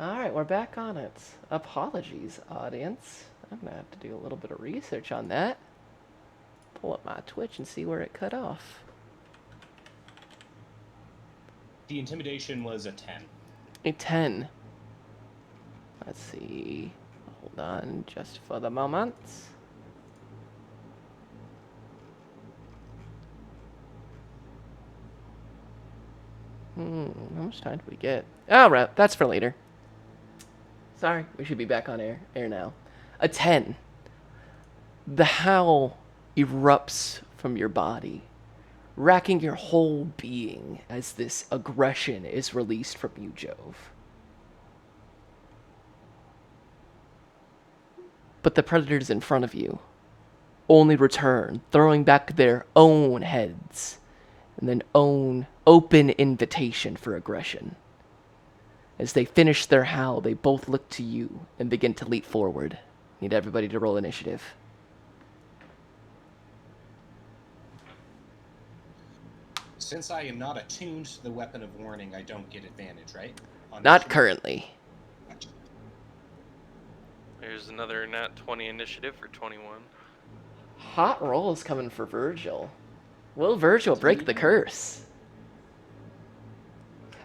Alright, we're back on it. Apologies, audience. I'm gonna have to do a little bit of research on that. Pull up my Twitch and see where it cut off. The intimidation was a 10. A 10. Let's see. Hold on just for the moment. How much time do we get? Oh, right, that's for later. Sorry, we should be back on air now. A 10. The howl erupts from your body, racking your whole being as this aggression is released from you, Jove. But the predators in front of you only return, throwing back their own heads and then own open invitation for aggression. As they finish their howl, they both look to you and begin to leap forward. Need everybody to roll initiative. Since I am not attuned to the weapon of warning, I don't get advantage, right? Not currently. Gotcha. There's another nat 20 initiative for 21. Hot rolls coming for Virgil. Will Virgil break the curse?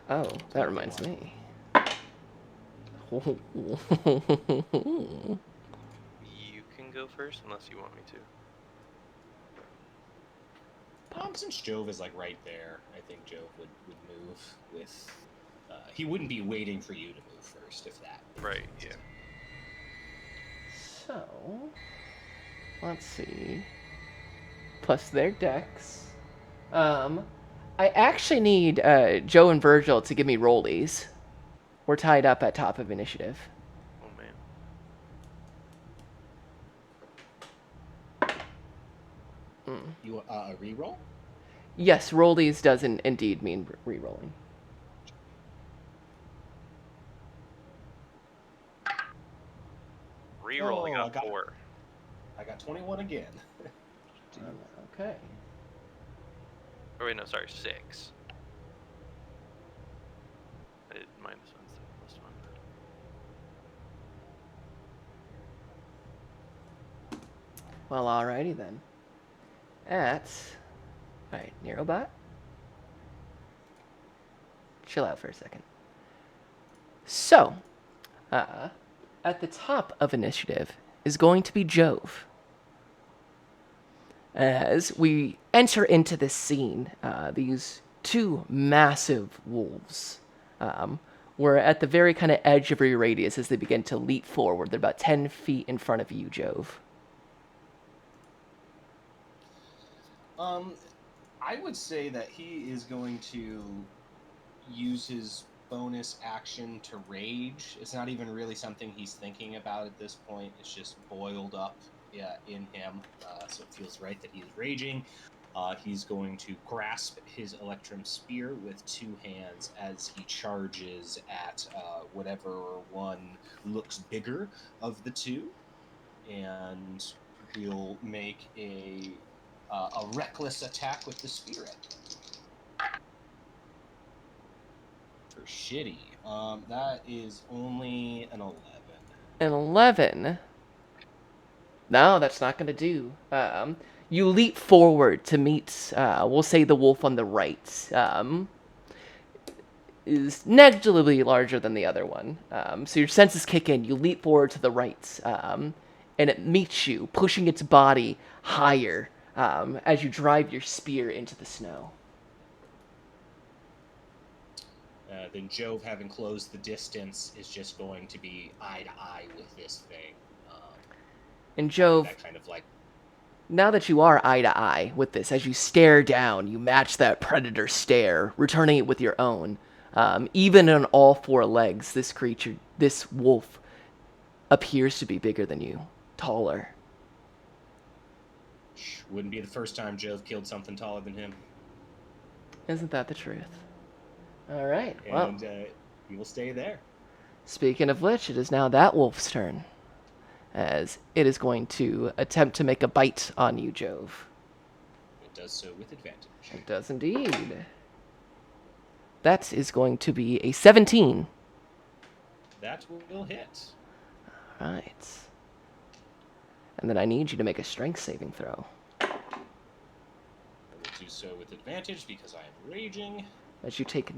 Oh, that reminds me. You can go first unless you want me to. Since Jove is like right there, I think Jove would move with. He wouldn't be waiting for you to move first, if that. Right, yeah. So, let's see. Plus their dex. I actually need Joe and Virgil to give me rollies. We're tied up at top of initiative. Oh, man. You a reroll? Yes, rollies doesn't indeed mean re-rolling. Rerolling Oh, on 4. I got 21 again. Okay. Oh, wait, no, sorry, 6. I did -1 instead of +1. Well, alrighty then. Alright, Nerobot. Chill out for a second. So, at the top of initiative is going to be Jove. As we enter into this scene, these two massive wolves were at the very kind of edge of your radius as they begin to leap forward. They're about 10 feet in front of you, Jove. I would say that he is going to use his bonus action to rage. It's not even really something he's thinking about at this point. It's just boiled up in him. So it feels right that he's raging. He's going to grasp his Electrum Spear with 2 hands as he charges at whatever one looks bigger of the two. And he'll make a reckless attack with the spear at him. For shitty. That is only an 11. An 11? No, that's not going to do. You leap forward to meet, we'll say, the wolf on the right. Is negligibly larger than the other one. So your senses kick in. You leap forward to the right, and it meets you, pushing its body higher as you drive your spear into the snow. Then Jove, having closed the distance, is just going to be eye to eye with this thing. And Jove, that kind of like, now that you are eye to eye with this, as you stare down, you match that predator stare, returning it with your own. Even on all 4 legs, this creature, this wolf, appears to be bigger than you, taller. Wouldn't be the first time Jove killed something taller than him. Isn't that the truth? All right, and he will stay there. Speaking of which, it is now that wolf's turn, as it is going to attempt to make a bite on you, Jove. It does so with advantage. It does indeed. That is going to be a 17. that will hit. Right. And then I need you to make a strength saving throw. I will do so with advantage because I am raging. As you take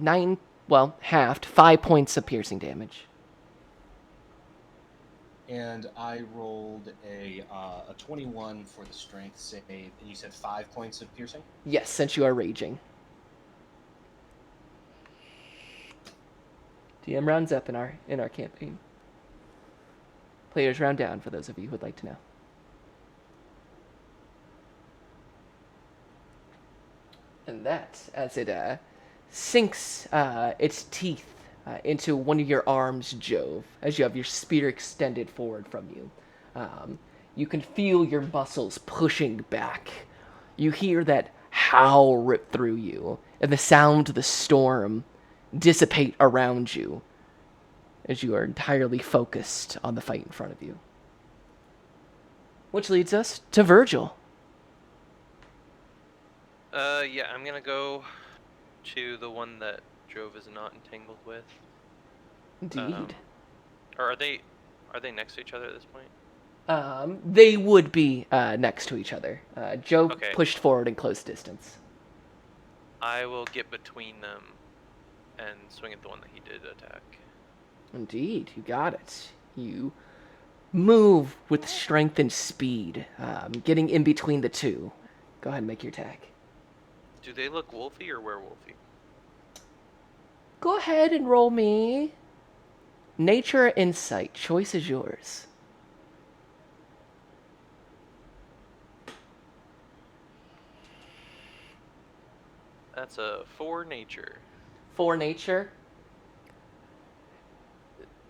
halved, 5 points of piercing damage. And I rolled a 21 for the strength save, and you said 5 points of piercing? Yes, since you are raging. DM rounds up in our campaign. Players round down for those of you who would like to know. And that, as it sinks its teeth into one of your arms, Jove, as you have your spear extended forward from you. You can feel your muscles pushing back. You hear that howl rip through you, and the sound of the storm dissipate around you as you are entirely focused on the fight in front of you. Which leads us to Virgil. Yeah, I'm gonna go to the one that Jove is not entangled with. Indeed. Or are they next to each other at this point? They would be next to each other. Jove Okay. pushed forward in close distance. I will get between them and swing at the one that he did attack. Indeed, you got it. You move with strength and speed, getting in between the two. Go ahead and make your attack. Do they look wolfy or werewolfy? Go ahead and roll me Nature or Insight. Choice is yours. That's a 4 nature. 4 Nature.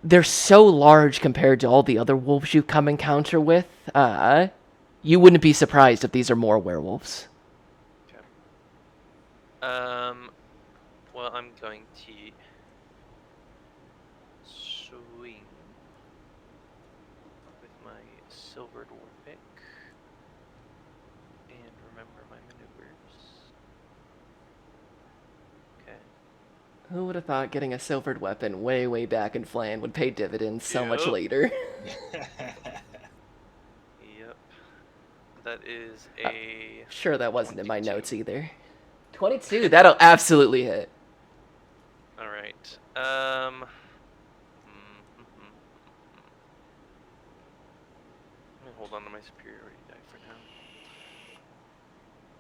They're so large compared to all the other wolves you come encounter with. You wouldn't be surprised if these are more werewolves. Okay. Well, I'm going to swing with my silvered war pick and remember my maneuvers. Okay. Who would have thought getting a silvered weapon way, way back in Flan would pay dividends so much Yep. later? Yep. That is a... Sure, that wasn't in my 22. notes either. 22, that'll absolutely hit. Alright. Let me hold on to my superiority die for now.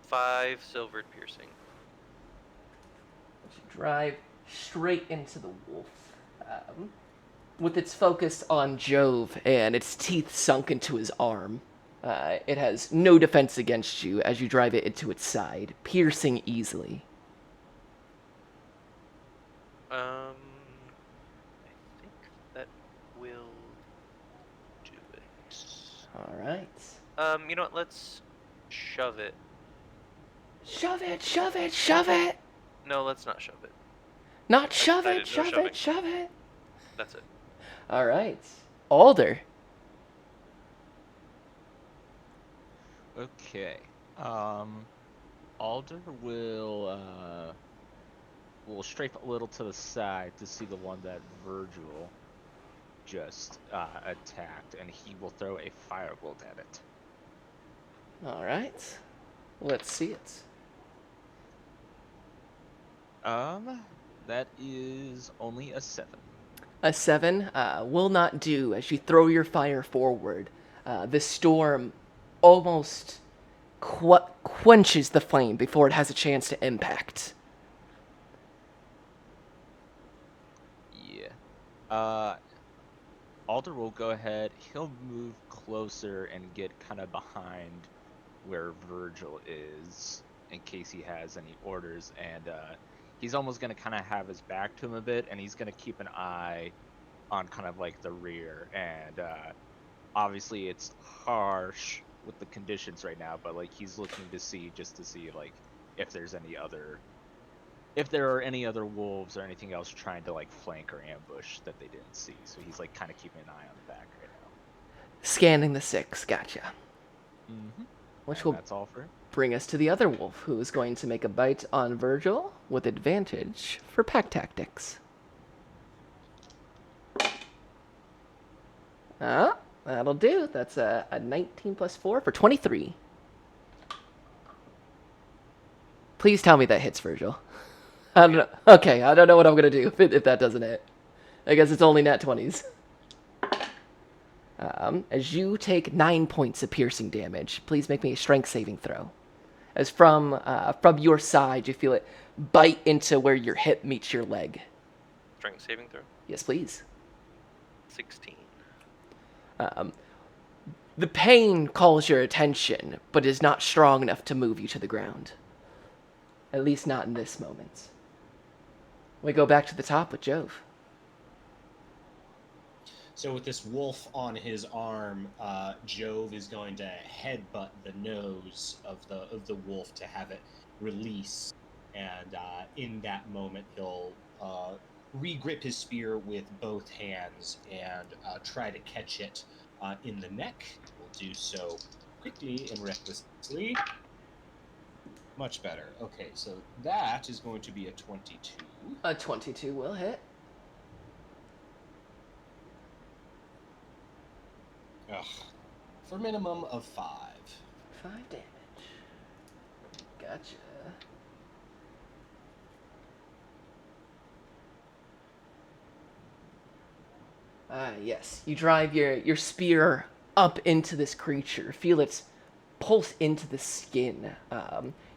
5 silvered piercing. Drive straight into the wolf. With its focus on Jove and its teeth sunk into his arm. It has no defense against you as you drive it into its side, piercing easily. I think that will do it. Alright. You know what? Let's shove it. Shove it, shove it, shove it! No, let's not shove it. Not shove I it, did no shove shoving. it, shove it! That's it. Alright. Alder. Okay. Alder will strafe a little to the side to see the one that Virgil just attacked, and he will throw a firebolt at it. Alright. Let's see it. That is only a 7. A 7 will not do as you throw your fire forward. The storm almost quenches the flame before it has a chance to impact. Yeah. Alder will go ahead. He'll move closer and get kind of behind where Virgil is in case he has any orders, and he's almost going to kind of have his back to him a bit, and he's going to keep an eye on kind of like the rear, and obviously it's harsh with the conditions right now, but like he's looking to see like if there are any other wolves or anything else trying to like flank or ambush that they didn't see. So he's like kind of keeping an eye on the back right now. Scanning the 6, gotcha. Mm-hmm. Which will That's all for him. bring us to the other wolf, who is going to make a bite on Virgil with advantage for pack tactics. That'll do. That's a 19 plus 4 for 23. Please tell me that hits, Virgil. I don't know. Okay, I don't know what I'm going to do if that doesn't hit. I guess it's only nat 20s. As you take 9 points of piercing damage, please make me a strength saving throw. As from your side, you feel it bite into where your hip meets your leg. Strength saving throw. Yes, please. 16. The pain calls your attention, but is not strong enough to move you to the ground. At least not in this moment. We go back to the top with Jove. So with this wolf on his arm, Jove is going to headbutt the nose of the wolf to have it release, and in that moment he'll re-grip his spear with both hands and try to catch it in the neck. We'll do so quickly and recklessly. Much better. Okay, so that is going to be a 22. A 22 will hit. Ugh. For a minimum of 5. 5 damage. Gotcha. Yes. You drive your spear up into this creature. Feel its pulse into the skin.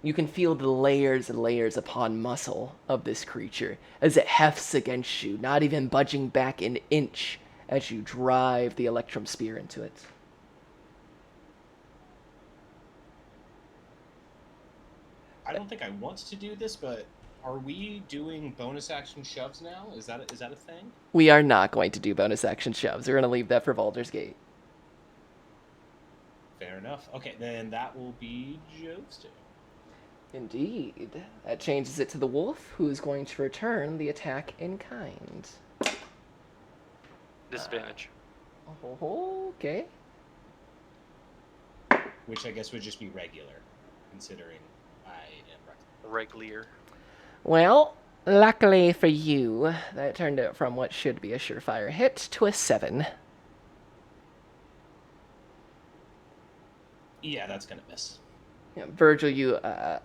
You can feel the layers and layers upon muscle of this creature as it hefts against you, not even budging back an inch as you drive the electrum spear into it. I don't think I want to do this, but are we doing bonus action shoves now? Is that a thing? We are not going to do bonus action shoves. We're going to leave that for Baldur's Gate. Fair enough. Okay, then that will be Jove's turn. Indeed. That changes it to the wolf, who is going to return the attack in kind. Disadvantage. Okay. Which I guess would just be regular, considering I am Regular. Well, luckily for you, that turned out from what should be a surefire hit to a 7. Yeah, that's gonna miss. Yeah, Virgil, you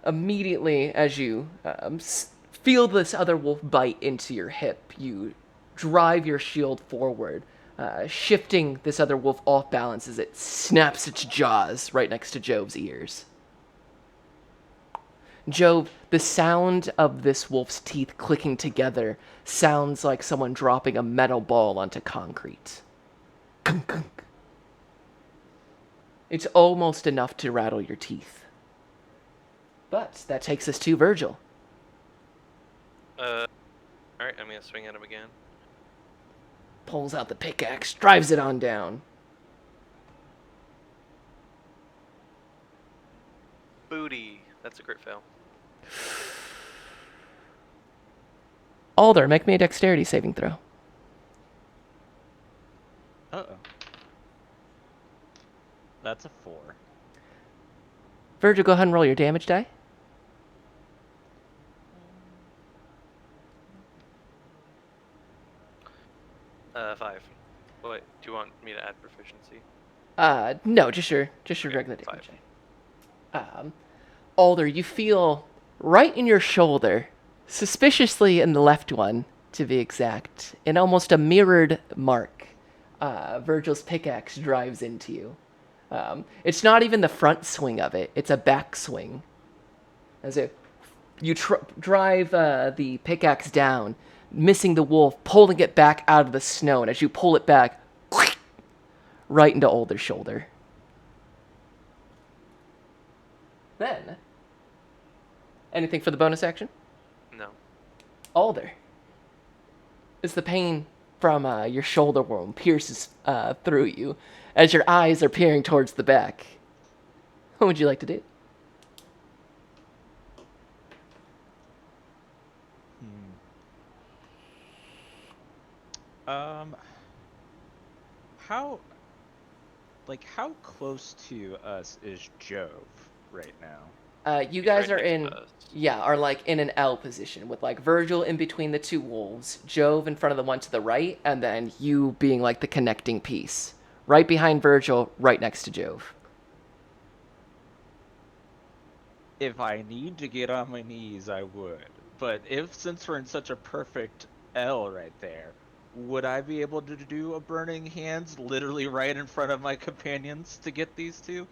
immediately, as you feel this other wolf bite into your hip, you drive your shield forward, shifting this other wolf off balance as it snaps its jaws right next to Jove's ears. Jove, the sound of this wolf's teeth clicking together sounds like someone dropping a metal ball onto concrete. Kunk, kunk. It's almost enough to rattle your teeth. But that takes us to Virgil. Alright, I'm gonna swing at him again. Pulls out the pickaxe, drives it on down. Booty. That's a crit fail. Alder, make me a dexterity saving throw. Uh-oh. That's a 4. Virgil, go ahead and roll your damage die. 5. Wait, do you want me to add proficiency? No, just your Okay, regular damage 5. die. Alder, you feel right in your shoulder, suspiciously in the left one, to be exact, in almost a mirrored mark. Virgil's pickaxe drives into you. It's not even the front swing of it, it's a back swing. As you drive the pickaxe down, missing the wolf, pulling it back out of the snow, and as you pull it back, right into Alder's shoulder. Then, anything for the bonus action? No. Alder. As the pain from your shoulder wound pierces through you, as your eyes are peering towards the back, what would you like to do? How close to us is Jove right now? You He's guys right are next in, to us. are like in an L position with like Virgil in between the two wolves, Jove in front of the one to the right, and then you being like the connecting piece right behind Virgil, right next to Jove. If I need to get on my knees, I would. But since we're in such a perfect L right there, would I be able to do a burning hands literally right in front of my companions to get these two?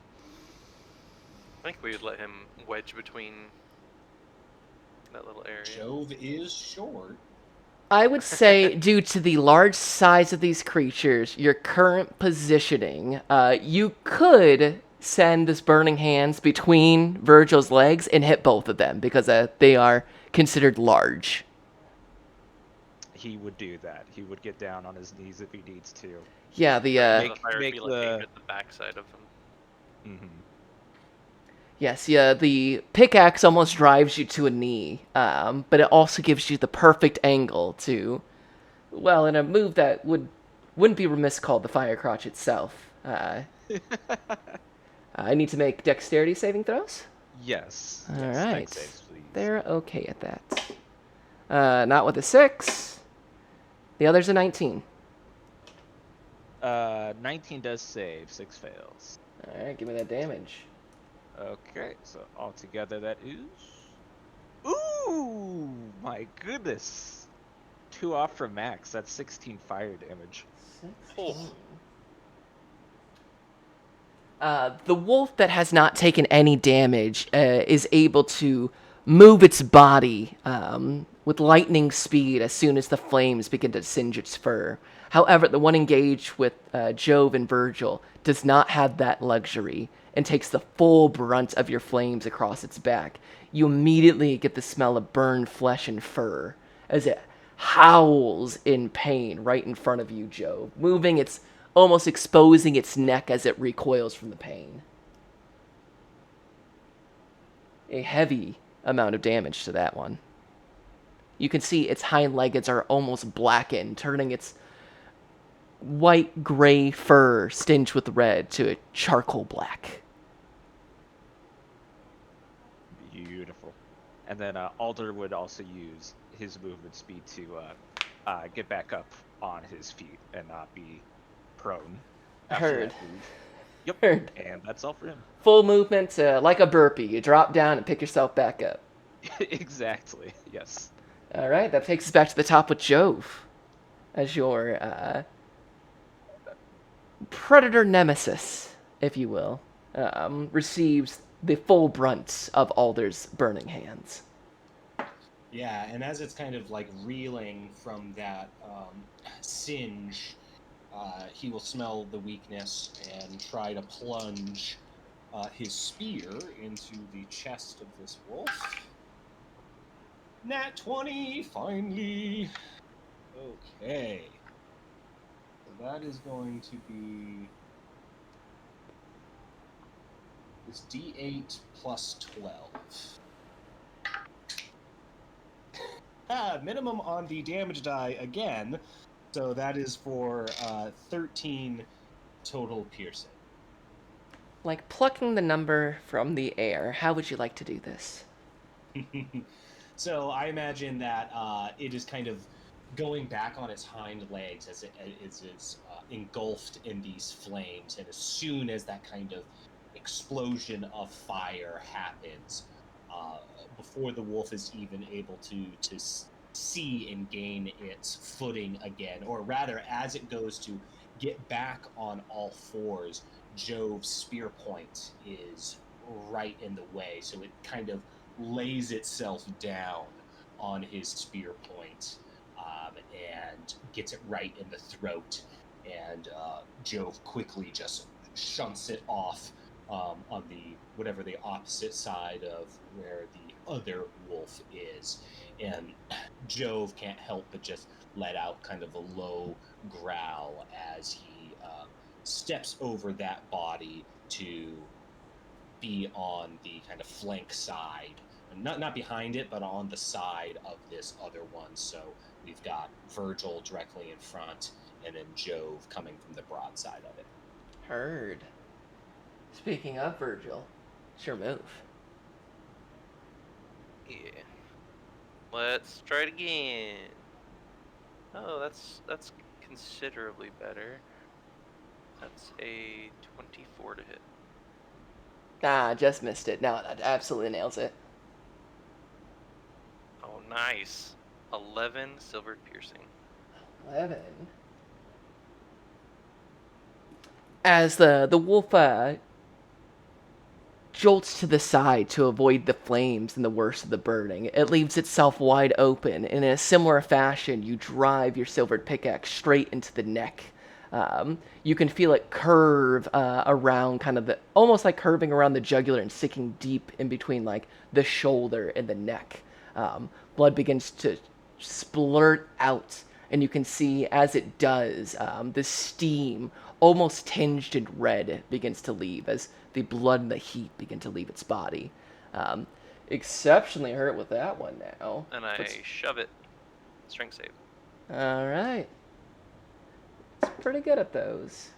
I think we would let him wedge between that little area. Jove is short. I would say, due to the large size of these creatures, your current positioning, you could send this burning hands between Virgil's legs and hit both of them because they are considered large. He would do that. He would get down on his knees if he needs to. Yeah, The fire would make be like aimed at the backside of him. Mhm. yes, yeah, the pickaxe almost drives you to a knee, but it also gives you the perfect angle to, well, in a move that wouldn't be remiss called the fire crotch itself. I need to make dexterity saving throws. Yes. All yes. right, Dex saves, please. they're okay at that. Not with a 6. The other's a 19. 19 does save, 6 fails. All right, give me that damage. Okay, so altogether that is. Ooh, my goodness! 2 off from max. That's 16 fire damage. Oh. The wolf that has not taken any damage is able to move its body with lightning speed as soon as the flames begin to singe its fur. However, the one engaged with Jove and Virgil does not have that luxury and takes the full brunt of your flames across its back. You immediately get the smell of burned flesh and fur as it howls in pain right in front of you, Jove, moving its almost exposing its neck as it recoils from the pain. A heavy amount of damage to that one. You can see its hind legs are almost blackened, turning its white-gray fur stinged with red to a charcoal black. Beautiful. And then Alder would also use his movement speed to get back up on his feet and not be prone. after Heard. that move. Yep. Heard. And that's all for him. Full movement, like a burpee. You drop down and pick yourself back up. Exactly. Yes. All right, that takes us back to the top with Jove as your predator nemesis, if you will, receives the full brunt of Alder's burning hands. Yeah, and as it's kind of like reeling from that singe, he will smell the weakness and try to plunge his spear into the chest of this wolf. Nat 20, finally. Okay. So that is going to be this D8 plus 12. Minimum on the damage die again. So that is for 13 total piercing. Like plucking the number from the air, how would you like to do this? So I imagine that it is kind of going back on its hind legs as it's engulfed in these flames, and as soon as that kind of explosion of fire happens, before the wolf is even able to see and gain its footing again, or rather, as it goes to get back on all fours, Jove's spear point is right in the way, so it kind of lays itself down on his spear point and gets it right in the throat, and Jove quickly just shunts it off on whatever the opposite side of where the other wolf is, and Jove can't help but just let out kind of a low growl as he steps over that body to be on the kind of flank side, not behind it, but on the side of this other one. So we've got Virgil directly in front, and then Jove coming from the broad side of it. Heard. Speaking of Virgil, it's your move. Yeah. Let's try it again. Oh, that's considerably better. That's a 24 to hit. Ah, just missed it. No, that absolutely nails it. Oh, nice. 11 silver piercing. 11. As the wolf jolts to the side to avoid the flames and the worst of the burning, it leaves itself wide open, and in a similar fashion, you drive your silvered pickaxe straight into the neck. You can feel it curve around, kind of almost like curving around the jugular and sinking deep in between like the shoulder and the neck. Blood begins to splurt out, and you can see as it does, the steam, almost tinged in red, begins to leave as the blood and the heat begin to leave its body. Exceptionally hurt with that one now. And I shove it. Strength save. All right. It's pretty good at those.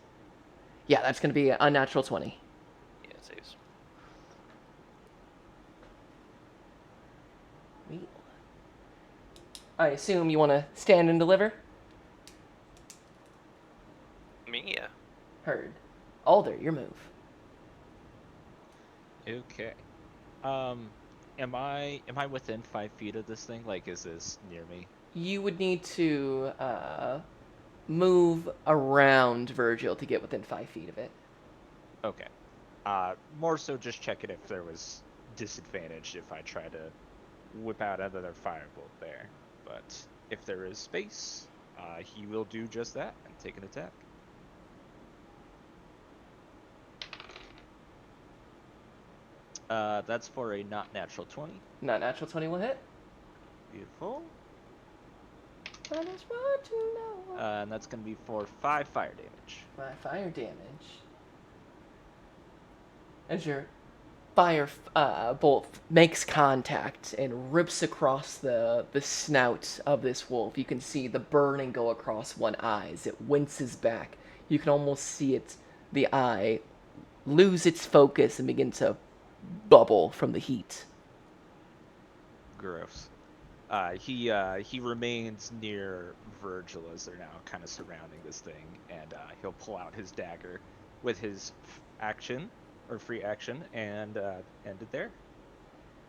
Yeah, that's going to be an unnatural 20. Yeah, it saves. I assume you want to stand and deliver? Me, yeah. Heard. Alder, your move. Okay. Am I within 5 feet of this thing? Like, is this near me? You would need to move around Virgil to get within 5 feet of it. Okay. More so just checking if there was disadvantage if I try to whip out another firebolt there. But if there is space, he will do just that and take an attack. That's for a not natural 20. Not natural 20 will hit. Beautiful. I just want to know. And that's going to be for 5 fire damage. My fire damage. As your fire bolt makes contact and rips across the snout of this wolf, you can see the burning go across one eye as it winces back. You can almost see the eye lose its focus and begin to bubble from the heat. Gross. He remains near Virgil as they're now kind of surrounding this thing, and he'll pull out his dagger with his action, or free action, and end it there.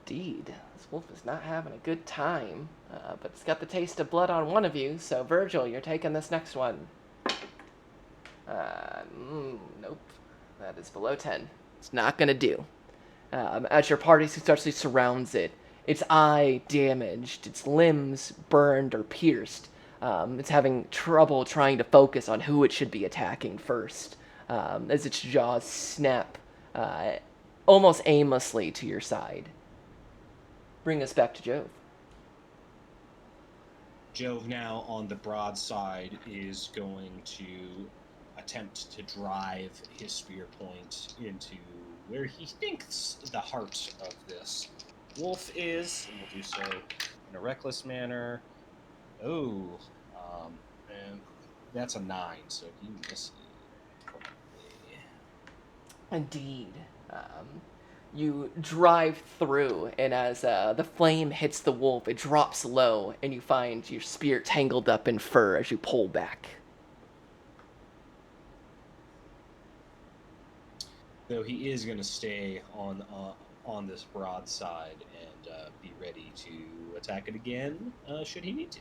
Indeed. This wolf is not having a good time, but it's got the taste of blood on one of you, so Virgil, you're taking this next one. Nope. That is below 10. It's not going to do. As your party successfully surrounds it, its eye damaged, its limbs burned or pierced. It's having trouble trying to focus on who it should be attacking first, as its jaws snap almost aimlessly to your side. Bring us back to Jove. Jove now on the broadside is going to attempt to drive his spear point into where he thinks the heart of this wolf is, and will do so in a reckless manner. Oh, and that's a 9, so he misses. Indeed. You drive through, and as the flame hits the wolf, it drops low, and you find your spear tangled up in fur as you pull back. Though he is going to stay on this broadside and be ready to attack it again should he need to.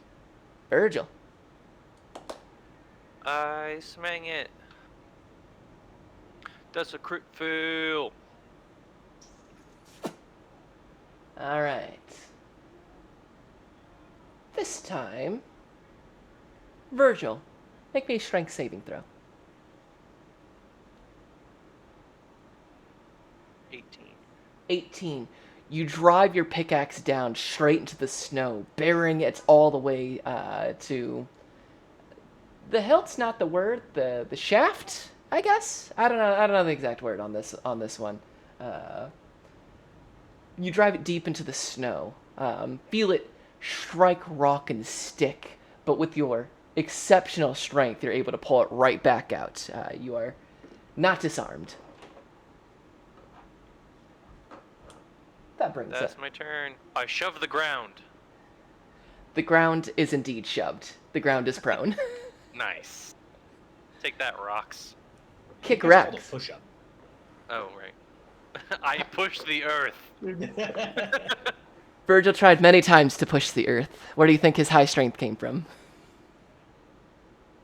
Virgil. I smang it. That's a crit fail. All right. This time, Virgil, make me a strength saving throw. 18. 18. You drive your pickaxe down straight into the snow, burying it all the way to... The hilt's not the word. The shaft, I guess. I don't know the exact word on this one. You drive it deep into the snow. Feel it strike rock and stick, but with your exceptional strength, you're able to pull it right back out. You are not disarmed. That brings That's it. my turn. I shove the ground. The ground is indeed shoved. The ground is prone. Nice. Take that, rocks. Kick That's called a Rex. push-up. Oh, right. I push the earth. Virgil tried many times to push the earth. Where do you think his high strength came from?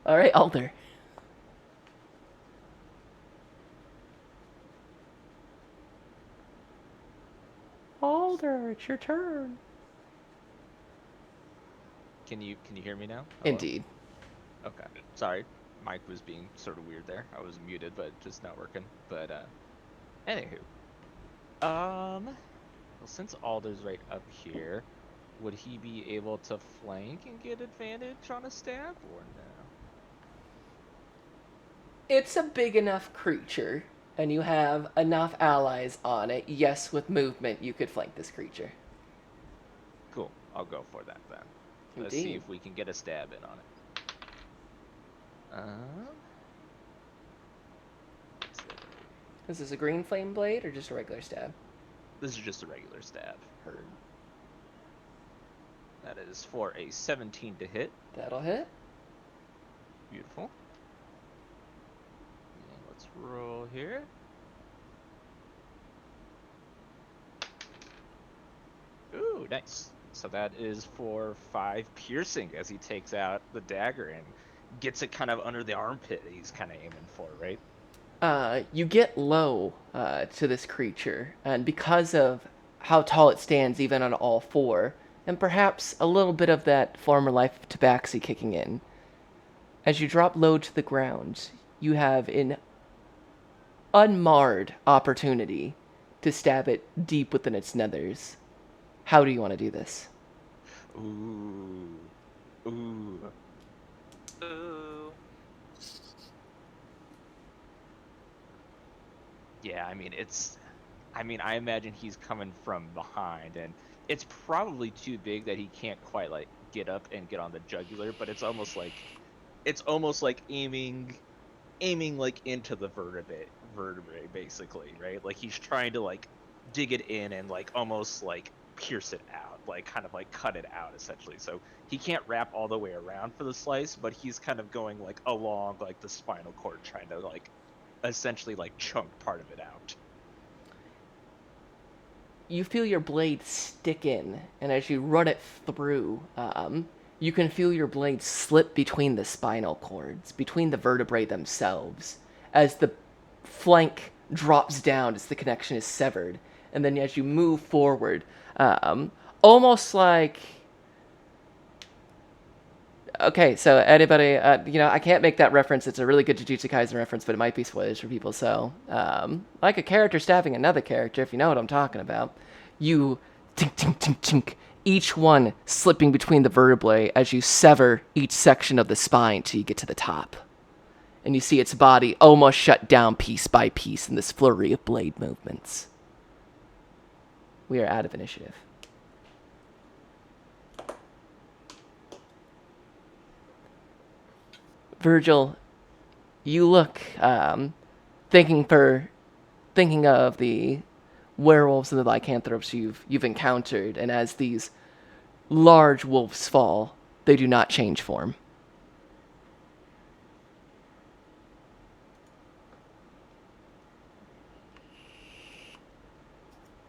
All right, Alder. Alder, it's your turn. Can you hear me now? Hello? Indeed. Okay. Sorry, mic was being sort of weird there. I was muted, but just not working. But anywho, well, since Alder's right up here, would he be able to flank and get advantage on a stab or no? It's a big enough creature, and you have enough allies on it. Yes, with movement, you could flank this creature. Cool. I'll go for that then. Let's Indeed. see if we can get a stab in on it. Let's see. Is this a green flame blade or just a regular stab? This is just a regular stab. Heard. That is for a 17 to hit. That'll hit. Beautiful. And let's roll here. Ooh, nice. So that is for 5 piercing as he takes out the dagger and gets it kind of under the armpit that he's kind of aiming for, right? You get low to this creature, and because of how tall it stands, even on all four, and perhaps a little bit of that former life of tabaxi kicking in, as you drop low to the ground, you have an unmarred opportunity to stab it deep within its nethers. How do you want to do this? Ooh. Ooh. Ooh. Yeah, I imagine he's coming from behind, and it's probably too big that he can't quite like get up and get on the jugular, but it's almost like aiming like into the vertebrae basically, right? Like he's trying to like dig it in and like almost like pierce it out, like kind of like cut it out essentially. So he can't wrap all the way around for the slice, but he's kind of going like along like the spinal cord, trying to like essentially like chunk part of it out. You feel your blade stick in, and as you run it through, you can feel your blade slip between the spinal cords, between the vertebrae themselves, as the flank drops down as the connection is severed. And then as you move forward, almost like... Okay, so anybody, I can't make that reference. It's a really good Jujutsu Kaisen reference, but it might be spoilers for people. So, like a character stabbing another character, if you know what I'm talking about, you tink, tink, tink, tink, each one slipping between the vertebrae as you sever each section of the spine till you get to the top. And you see its body almost shut down piece by piece in this flurry of blade movements. We are out of initiative. Virgil, you look, thinking of the werewolves and the lycanthropes you've encountered, and as these large wolves fall, they do not change form.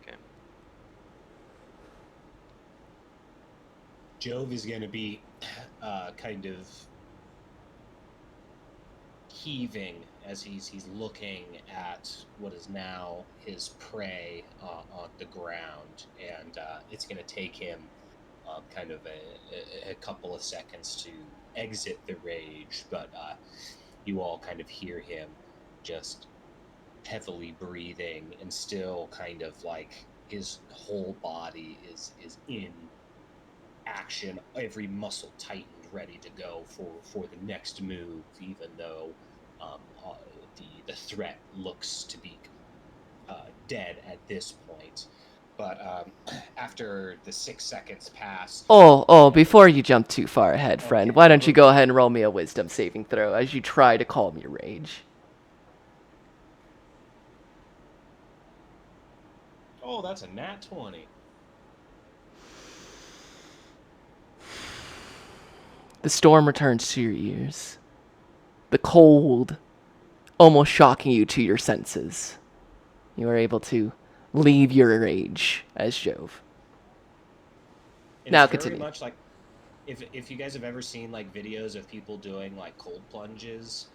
Okay. Jove is going to be kind of heaving as he's looking at what is now his prey on the ground, and it's going to take him kind of a couple of seconds to exit the rage, but you all kind of hear him just heavily breathing and still kind of like his whole body is in action, every muscle tightened, ready to go for the next move, even though the threat looks to be dead at this point. But after the 6 seconds pass... Before you jump too far ahead, friend, Okay. why don't you go ahead and roll me a wisdom saving throw as you try to calm your rage. Oh, that's a nat 20. The storm returns to your ears. The cold almost shocking you to your senses. You are able to leave your rage as Jove. And Now it's very continue. much like if you guys have ever seen like videos of people doing like cold plunges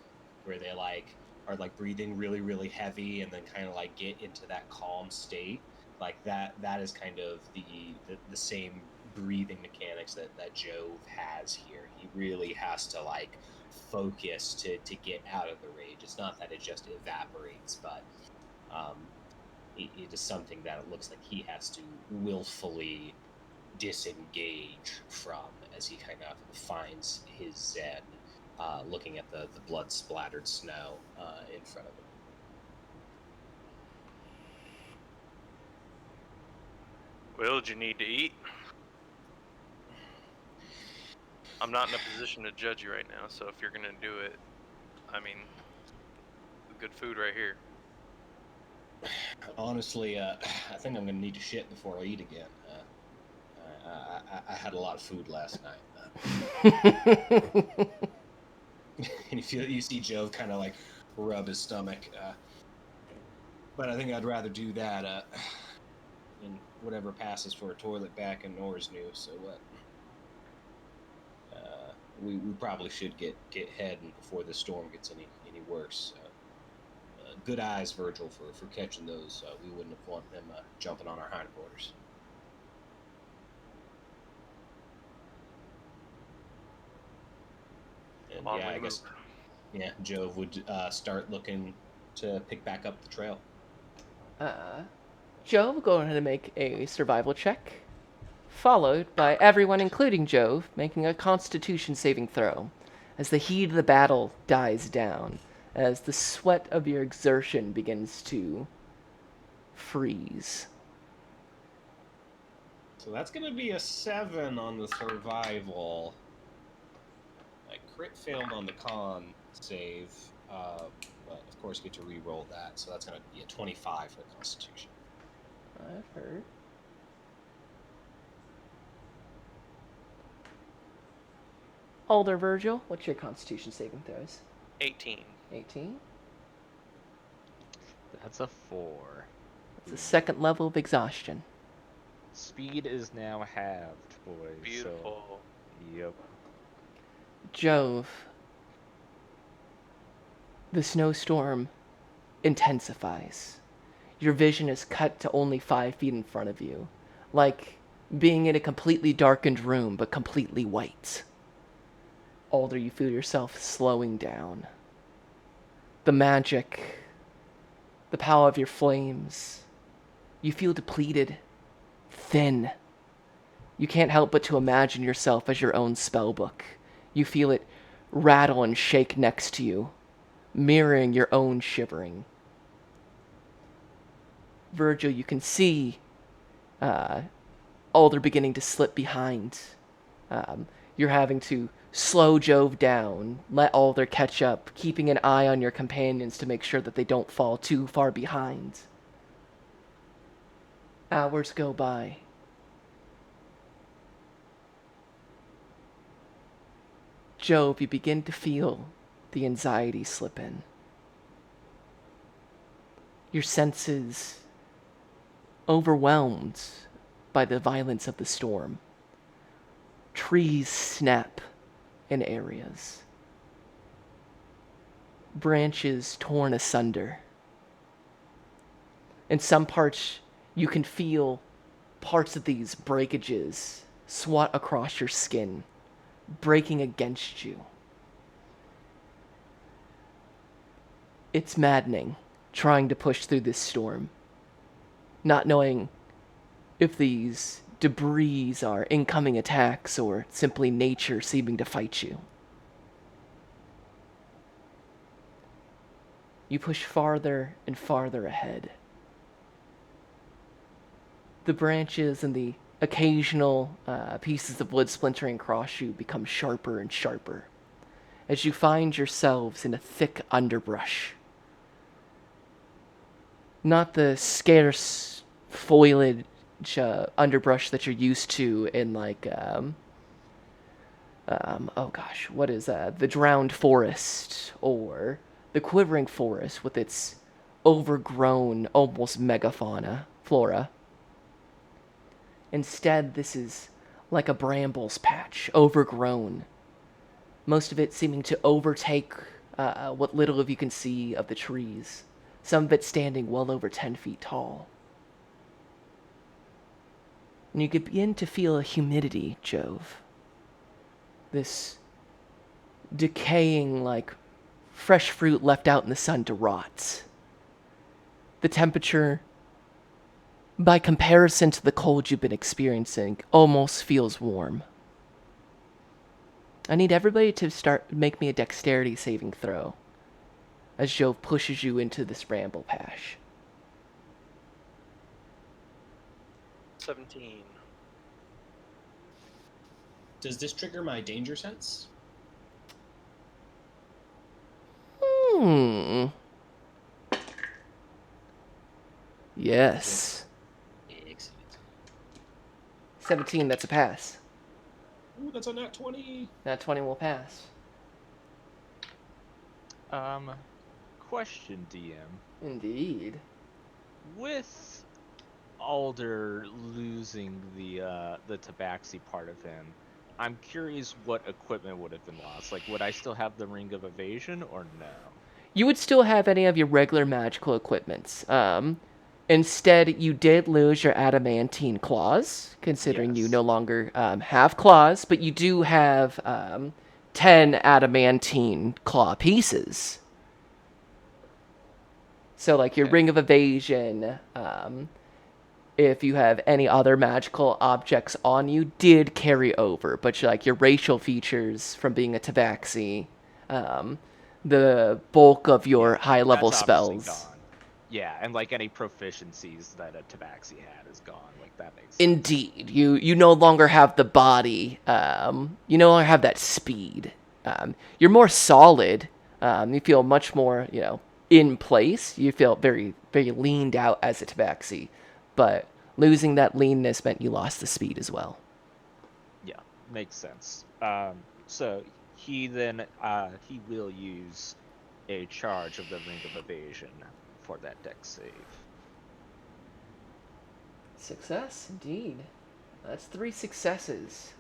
where they like are like breathing really really heavy and then kind of like get into that calm state, like that is kind of the same breathing mechanics that Jove has here. He really has to like focus to get out of the rage. It's not that it just evaporates, but it is something that it looks like he has to willfully disengage from as he kind of finds his zen, looking at the blood splattered snow in front of him. Will, did you need to eat? I'm not in a position to judge you right now, so if you're gonna do it, I mean, good food right here. Honestly, I think I'm gonna need to shit before I eat again. I had a lot of food last night. And you see Jove kind of like rub his stomach. But I think I'd rather do that than whatever passes for a toilet back in Norsnu. So what? We probably should get heading before the storm gets any worse. Good eyes, Virgil, for catching those. We wouldn't have wanted them jumping on our hindquarters. And On yeah, we I guess move. Jove would start looking to pick back up the trail. Jove, go ahead and make a survival check, followed by everyone, including Jove, making a Constitution saving throw as the heat of the battle dies down, as the sweat of your exertion begins to freeze. So that's going to be a 7 on the survival. I crit failed on the con save, but of course get to re-roll that. So that's going to be a 25 for the Constitution. I've heard. Older Virgil, what's your Constitution saving throws? 18. 18. That's a 4. It's the second level of exhaustion. Speed is now halved, boys. Beautiful. So, yep. Jove, the snowstorm intensifies. Your vision is cut to only 5 feet in front of you, like being in a completely darkened room, but completely white. Alder, you feel yourself slowing down. The magic, the power of your flames, you feel depleted, thin. You can't help but to imagine yourself as your own spellbook. You feel it rattle and shake next to you, mirroring your own shivering. Virgil, you can see Alder beginning to slip behind. You're having to slow Jove down, let Alder catch up, keeping an eye on your companions to make sure that they don't fall too far behind. Hours go by. Jove, you begin to feel the anxiety slip in. Your senses overwhelmed by the violence of the storm. Trees snap in areas. Branches torn asunder. In some parts, you can feel parts of these breakages swat across your skin, breaking against you. It's maddening trying to push through this storm, not knowing if these debris are incoming attacks or simply nature seeming to fight you. You push farther and farther ahead. The branches and the occasional pieces of wood splintering across you become sharper and sharper as you find yourselves in a thick underbrush. Not the scarce foliage underbrush that you're used to in like oh gosh, what is the drowned forest or the quivering forest with its overgrown, almost megafauna, flora. Instead, this is like a brambles patch, overgrown, most of it seeming to overtake what little of you can see of the trees, some of it standing well over 10 feet tall. And you begin to feel a humidity, Jove. This decaying, like fresh fruit left out in the sun to rot. The temperature, by comparison to the cold you've been experiencing, almost feels warm. I need everybody to make me a dexterity saving throw as Jove pushes you into this bramble patch. 17. Does this trigger my danger sense? Yes. Excellent. 17, that's a pass. Ooh, that's a nat 20. Nat 20 will pass. Question, DM. Indeed. With Alder losing the tabaxi part of him, I'm curious what equipment would have been lost. Like, would I still have the Ring of Evasion or no? You would still have any of your regular magical equipments. Instead, you did lose your adamantine claws, considering you Yes. no longer have claws, but you do have 10 adamantine claw pieces. So, like, your Okay. Ring of Evasion, if you have any other magical objects on you, did carry over. But, like, your racial features from being a tabaxi, the bulk of your high-level That's obviously spells. gone. Yeah, and like any proficiencies that a tabaxi had is gone. Like that makes sense. Indeed, you no longer have the body. You no longer have that speed. You're more solid. You feel much more, in place. You feel very, very leaned out as a tabaxi, but losing that leanness meant you lost the speed as well. Yeah, makes sense. So he then he will use a charge of the Ring of Evasion for that dex save. Success, indeed. That's 3 successes.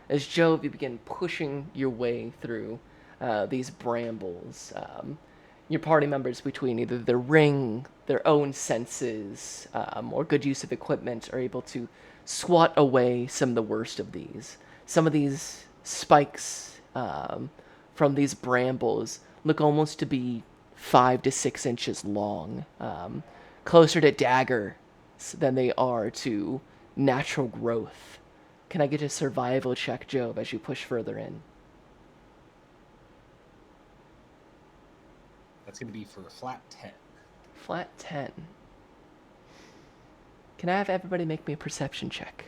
As Jove, you begin pushing your way through these brambles. Your party members, between either the ring, their own senses, or good use of equipment, are able to swat away some of the worst of these. Some of these spikes from these brambles look almost to be 5 to 6 inches long, closer to daggers than they are to natural growth. Can I get a survival check, Jove, as you push further in? That's going to be for a flat 10. Flat 10. Can I have everybody make me a perception check?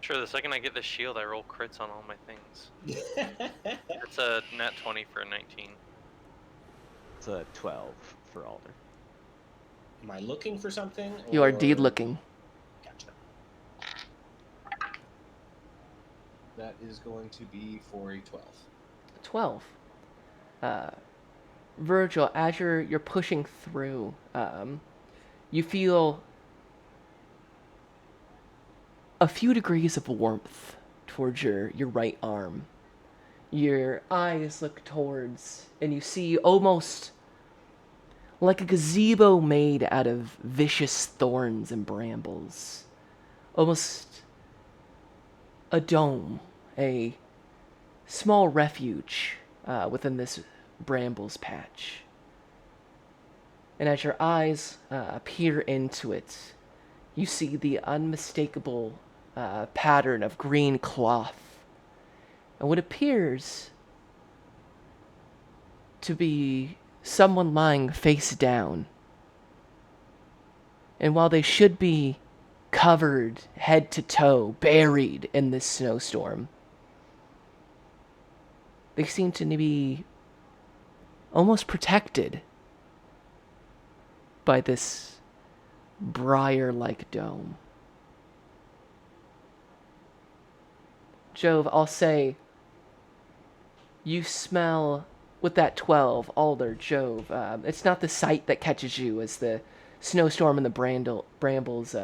Sure, the second I get the shield, I roll crits on all my things. It's a nat 20 for a 19. It's a 12 for Alder. Am I looking for something? You are or- indeed looking. Gotcha. That is going to be for a 12. 12. Virgil, as you're pushing through, you feel a few degrees of warmth towards your right arm. Your eyes look towards, and you see almost like a gazebo made out of vicious thorns and brambles. Almost a dome, a small refuge within this brambles patch. And as your eyes peer into it, you see the unmistakable pattern of green cloth and what appears to be someone lying face down. And while they should be covered head to toe, buried in this snowstorm, they seem to be almost protected by this briar-like dome. Jove, I'll say, You smell, with that 12, Alder, Jove. It's not the sight that catches you as the snowstorm and the brambles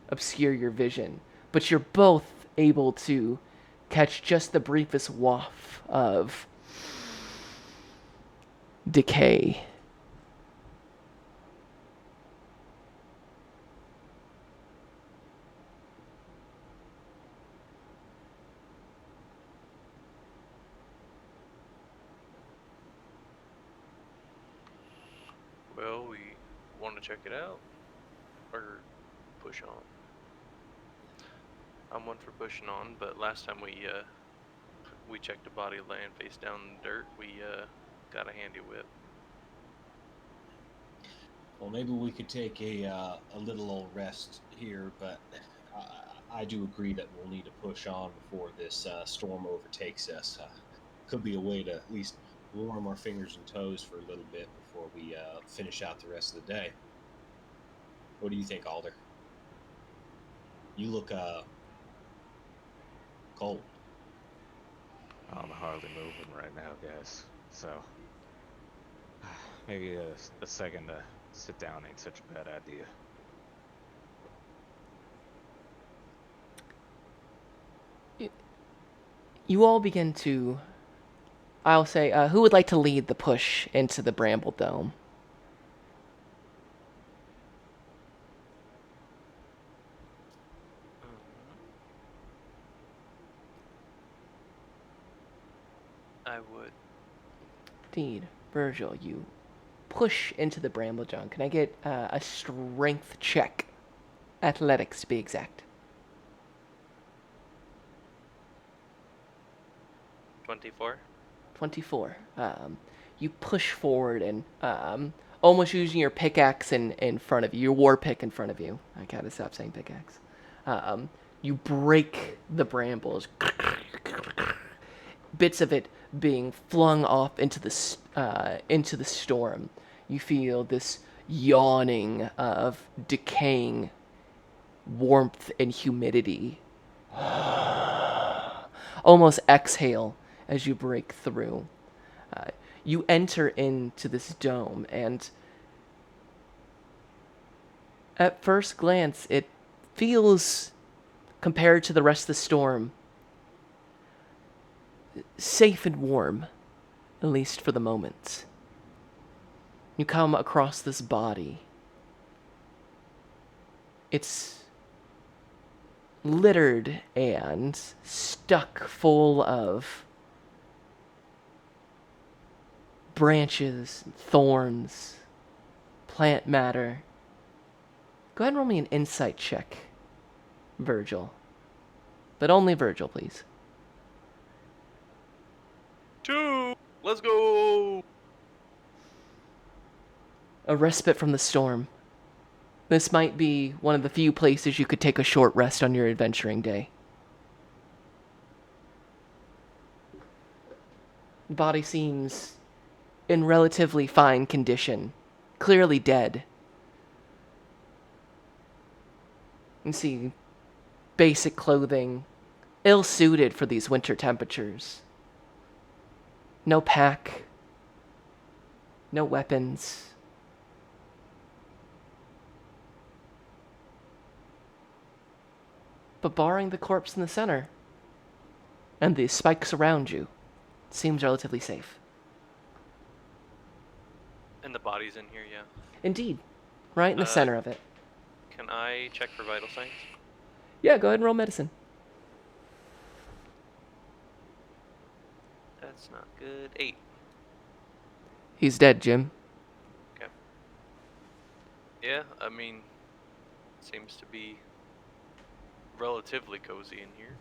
obscure your vision, but you're both able to catch just the briefest waft of decay. Well, we want to check it out or push on. I'm one for pushing on, but last time we checked a body laying face down in the dirt, we got a handy whip. Well, maybe we could take a little old rest here, but I do agree that we'll need to push on before this storm overtakes us. Could be a way to at least warm our fingers and toes for a little bit before we finish out the rest of the day. What do you think, Alder? You look cold. I'm hardly moving right now, guys. So maybe a second to sit down ain't such a bad idea. You all begin to, I'll say, who would like to lead the push into the Bramble Dome? I would. Indeed. Virgil, you push into the Bramble Dome. Can I get a strength check? Athletics, to be exact. 24. 24. You push forward and almost using your pickaxe in front of you, your war pick in front of you. I gotta stop saying pickaxe. You break the brambles, bits of it being flung off into the storm. You feel this yawning of decaying warmth and humidity. Almost exhale as you break through. You enter into this dome, and at first glance, it feels, compared to the rest of the storm, safe and warm, at least for the moment. You come across this body. It's littered and stuck full of branches, thorns, plant matter. Go ahead and roll me an insight check, Virgil. But only Virgil, please. 2. Let's go. A respite from the storm. This might be one of the few places you could take a short rest on your adventuring day. The body seems in relatively fine condition, clearly dead. You see basic clothing, ill-suited for these winter temperatures. No pack, no weapons. But barring the corpse in the center and the spikes around you, it seems relatively safe. And the body's in here, yeah. Indeed. Right in the center of it. Can I check for vital signs? Yeah, go ahead and roll medicine. That's not good. 8. He's dead, Jim. Okay. Yeah, I mean, seems to be relatively cozy in here.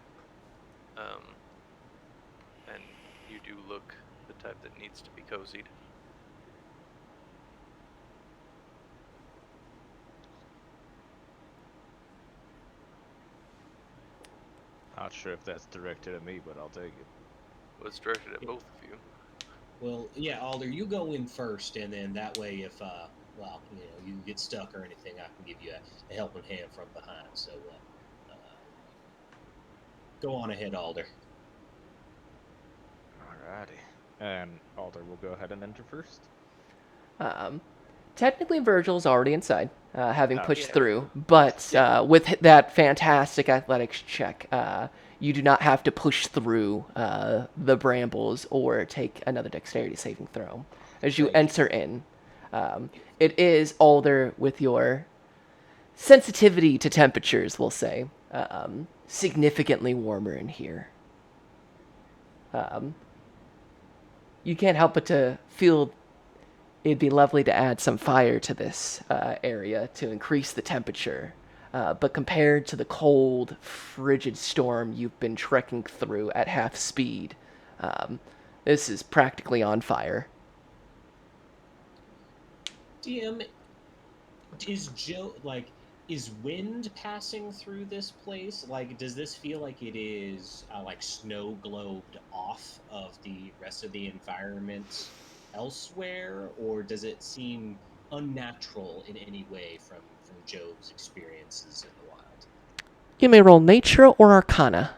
And you do look the type that needs to be cozied. Not sure if that's directed at me, but I'll take it. Well, it's directed at both of you. Well, yeah, Alder, you go in first, and then that way, if you get stuck or anything, I can give you a helping hand from behind. So, go on ahead, Alder. Alrighty. And Alder will go ahead and enter first. Technically, Virgil's already inside, having Oh, pushed yeah. through, but with that fantastic athletics check, you do not have to push through the brambles or take another dexterity saving throw as you Great. enter in. It is Alder with your sensitivity to temperatures, we'll say, significantly warmer in here. You can't help but to feel it'd be lovely to add some fire to this area to increase the temperature. But compared to the cold, frigid storm you've been trekking through at half speed, this is practically on fire. DM, is Joe is wind passing through this place? Like, does this feel like it is like snow globed off of the rest of the environment elsewhere, or does it seem unnatural in any way from Jove's experiences in the wild? You may roll Nature or Arcana.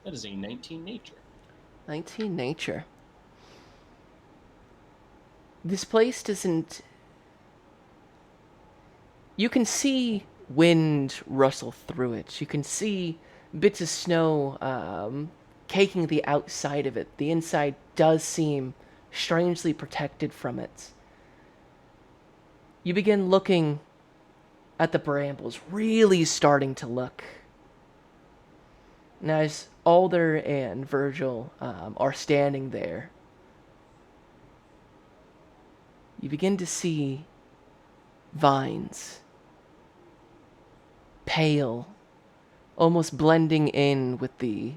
That is a 19 nature. 19 Nature. This place doesn't. You can see wind rustle through it. You can see bits of snow caking the outside of it. The inside does seem strangely protected from it. You begin looking at the brambles, really starting to look. And as Alder and Virgil are standing there, you begin to see vines, pale, almost blending in with the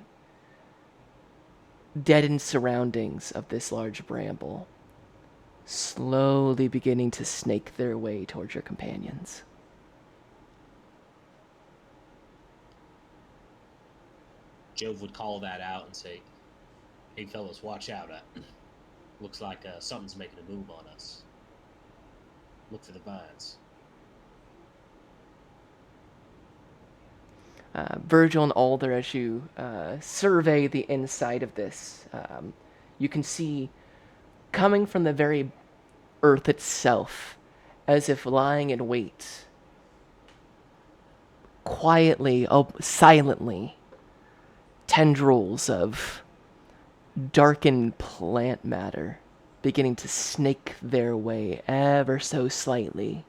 deadened surroundings of this large bramble, slowly beginning to snake their way towards your companions. Jove would call that out and say, "Hey fellas, watch out! Looks like something's making a move on us. Look for the vines." Virgil and Alder, as you survey the inside of this, you can see coming from the very earth itself, as if lying in wait, quietly, silently, tendrils of darkened plant matter beginning to snake their way ever so slightly,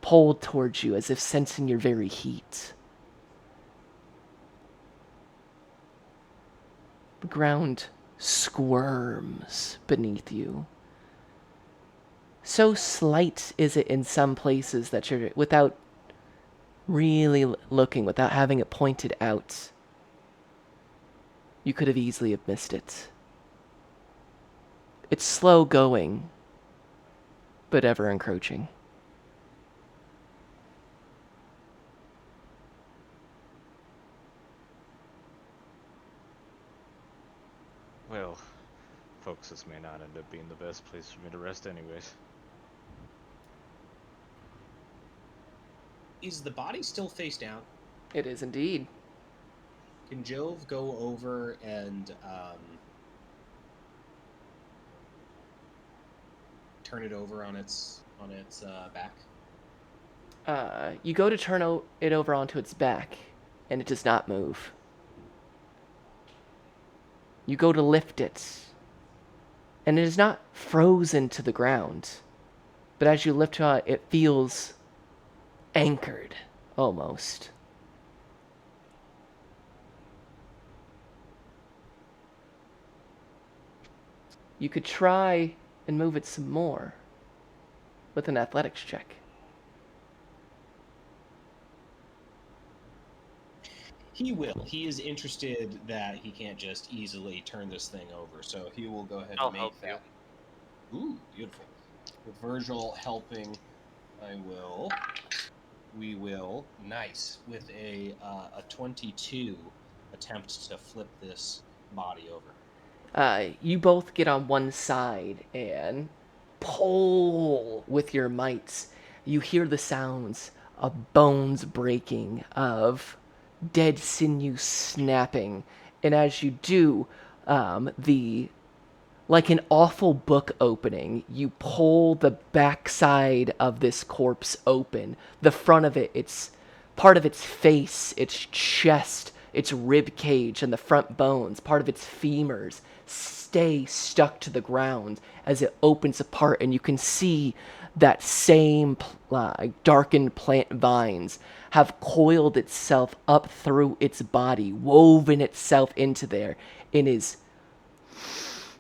pulled towards you as if sensing your very heat. The ground squirms beneath you. So slight is it in some places that you're, without really looking, without having it pointed out, you could have easily have missed it. It's slow going, but ever encroaching. Well, folks, this may not end up being the best place for me to rest anyways. Is the body still face down? It is indeed. Can Jove go over and turn it over on its back? You go to turn it over onto its back, and it does not move. You go to lift it, and it is not frozen to the ground, but as you lift it, it feels anchored, almost. You could try and move it some more with an athletics check. He will. He is interested that he can't just easily turn this thing over, so he will go ahead I'll and help make that. Ooh, beautiful. With Virgil helping, we will, nice, with a 22, attempt to flip this body over. You both get on one side and pull with your mights. You hear the sounds of bones breaking, of dead sinew snapping. And as you do, like an awful book opening, you pull the backside of this corpse open. The front of it, it's part of its face, its chest, its rib cage, and the front bones, part of its femurs, stay stuck to the ground as it opens apart, and you can see that same darkened plant vines have coiled itself up through its body, woven itself into there, and is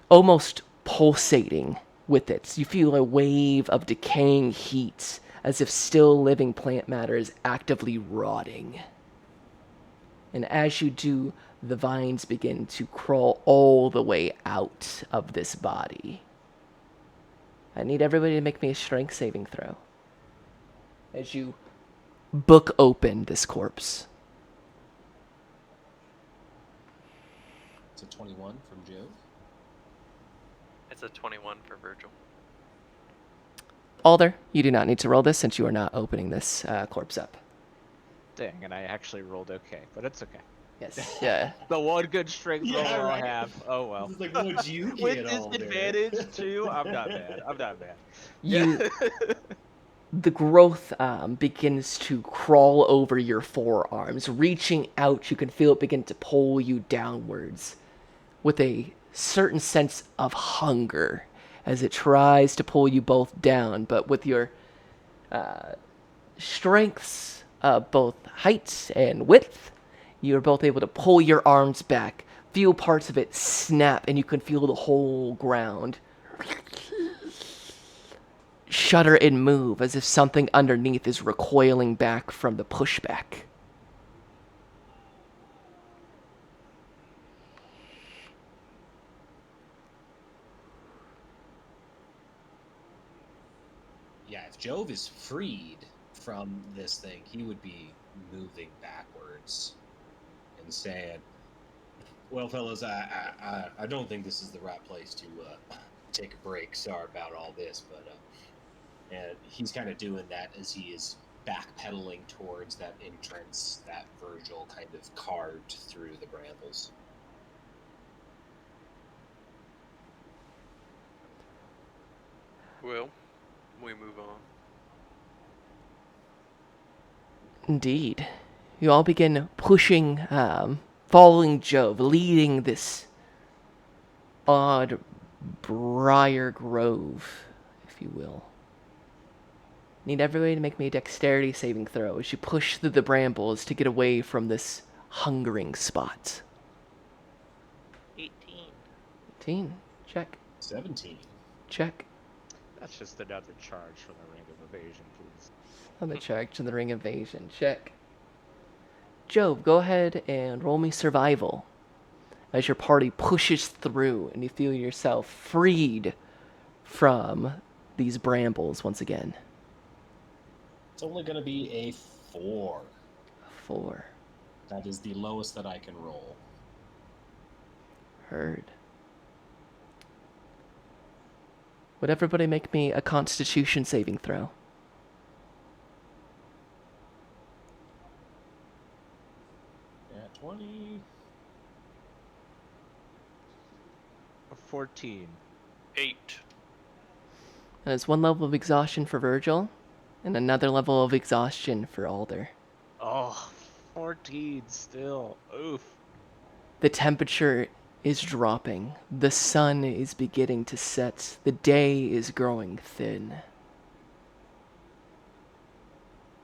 almost pulsating with it. You feel a wave of decaying heat, as if still living plant matter is actively rotting. And as you do, the vines begin to crawl all the way out of this body. I need everybody to make me a strength saving throw as you book open this corpse. It's a 21 from Joe. It's a 21 for Virgil. Alder, you do not need to roll this since you are not opening this corpse up. Dang, and I actually rolled okay, but it's okay. Yes. Yeah. The one good strength Yeah, roll right. I have. Oh well. It's like, what'd you With get all there? disadvantage too. I'm not bad. I'm not bad. You, the growth begins to crawl over your forearms, reaching out. You can feel it begin to pull you downwards, with a certain sense of hunger as it tries to pull you both down. But with your strengths, both height and width, you are both able to pull your arms back, feel parts of it snap, and you can feel the whole ground shudder and move as if something underneath is recoiling back from the pushback. Yeah, if Jove is freed from this thing, he would be moving backwards and saying, "Well, fellas, I don't think this is the right place to take a break. Sorry about all this, but and he's kind of doing that as he is backpedaling towards that entrance that Virgil kind of carved through the brambles." Well, we move on. Indeed. You all begin pushing, following Jove, leading this odd briar grove, if you will. Need everybody to make me a dexterity saving throw as you push through the brambles to get away from this hungering spot. 18. 18. Check. 17. Check. That's just another charge from the ring of evasion, please. Another check to the ring evasion. Check. Jove, go ahead and roll me survival as your party pushes through and you feel yourself freed from these brambles once again. It's only going to be a 4. 4. That is the lowest that I can roll. Heard. Would everybody make me a constitution saving throw? Yeah, 20. A 14. 8. That is 1 level of exhaustion for Virgil, and another level of exhaustion for Alder. Oh, 14 still. Oof. The temperature is dropping. The sun is beginning to set. The day is growing thin.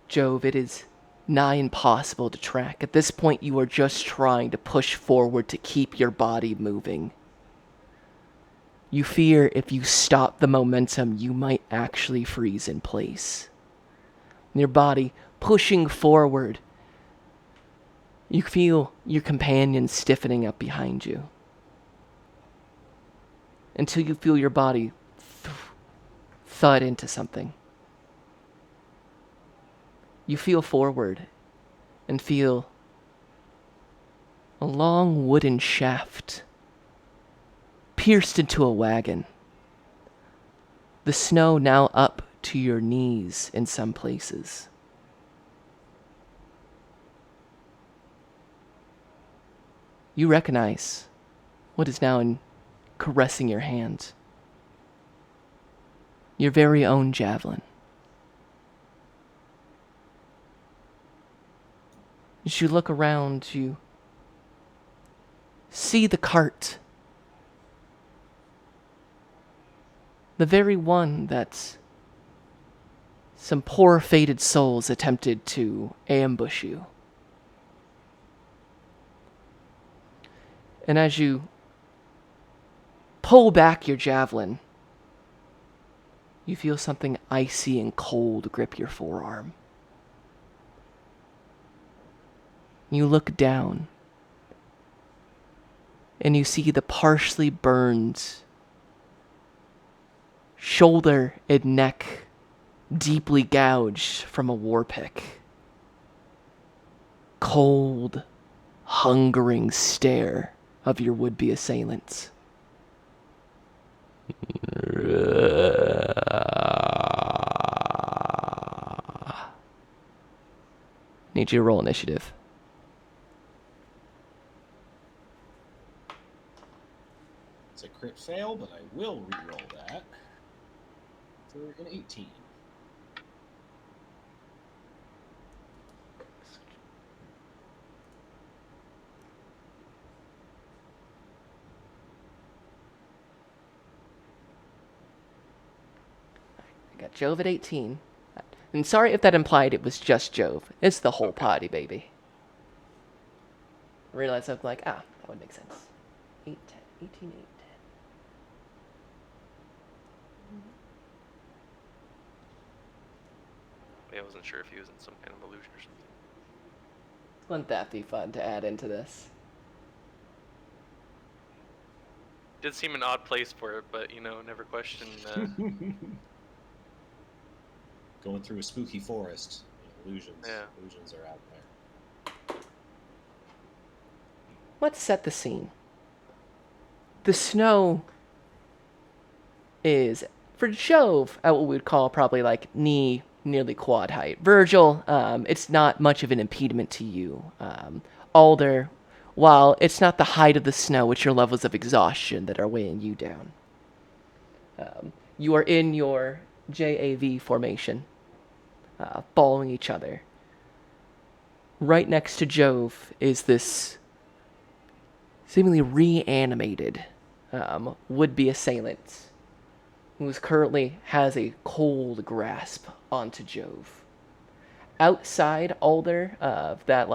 Jove, it is nigh impossible to track. At this point, you are just trying to push forward to keep your body moving. You fear if you stop the momentum, you might actually freeze in place. Your body pushing forward. You feel your companion stiffening up behind you. Until you feel your body thud into something. You feel forward and feel a long wooden shaft pierced into a wagon. The snow now up to your knees in some places. you recognize what is now caressing your hand. Your very own javelin. As you look around, you see the cart. The very one that some poor fated souls attempted to ambush you. And as you pull back your javelin, you feel something icy and cold grip your forearm. You look down, and you see the partially burned shoulder and neck deeply gouged from a war pick. Cold, hungering stare of your would-be assailant. Need you to roll initiative. It's a crit fail, but I will re-roll that for an 18. I got Jove at 18. And sorry if that implied it was just Jove. It's the whole party, baby. I realized I'm like, that would make sense. 8, 10, 18, 8, 10. Yeah, I wasn't sure if he was in some kind of illusion or something. Wouldn't that be fun to add into this? Did seem an odd place for it, but never question. Going through a spooky forest. Illusions. Yeah. Illusions are out there. Let's set the scene. The snow is, for Jove, at what we would call probably like nearly quad height. Virgil, it's not much of an impediment to you. Alder, while it's not the height of the snow, it's your levels of exhaustion that are weighing you down. You are in your JAV formation, following each other. Right next to Jove is this seemingly reanimated would-be assailant who currently has a cold grasp onto Jove. Outside Alder of that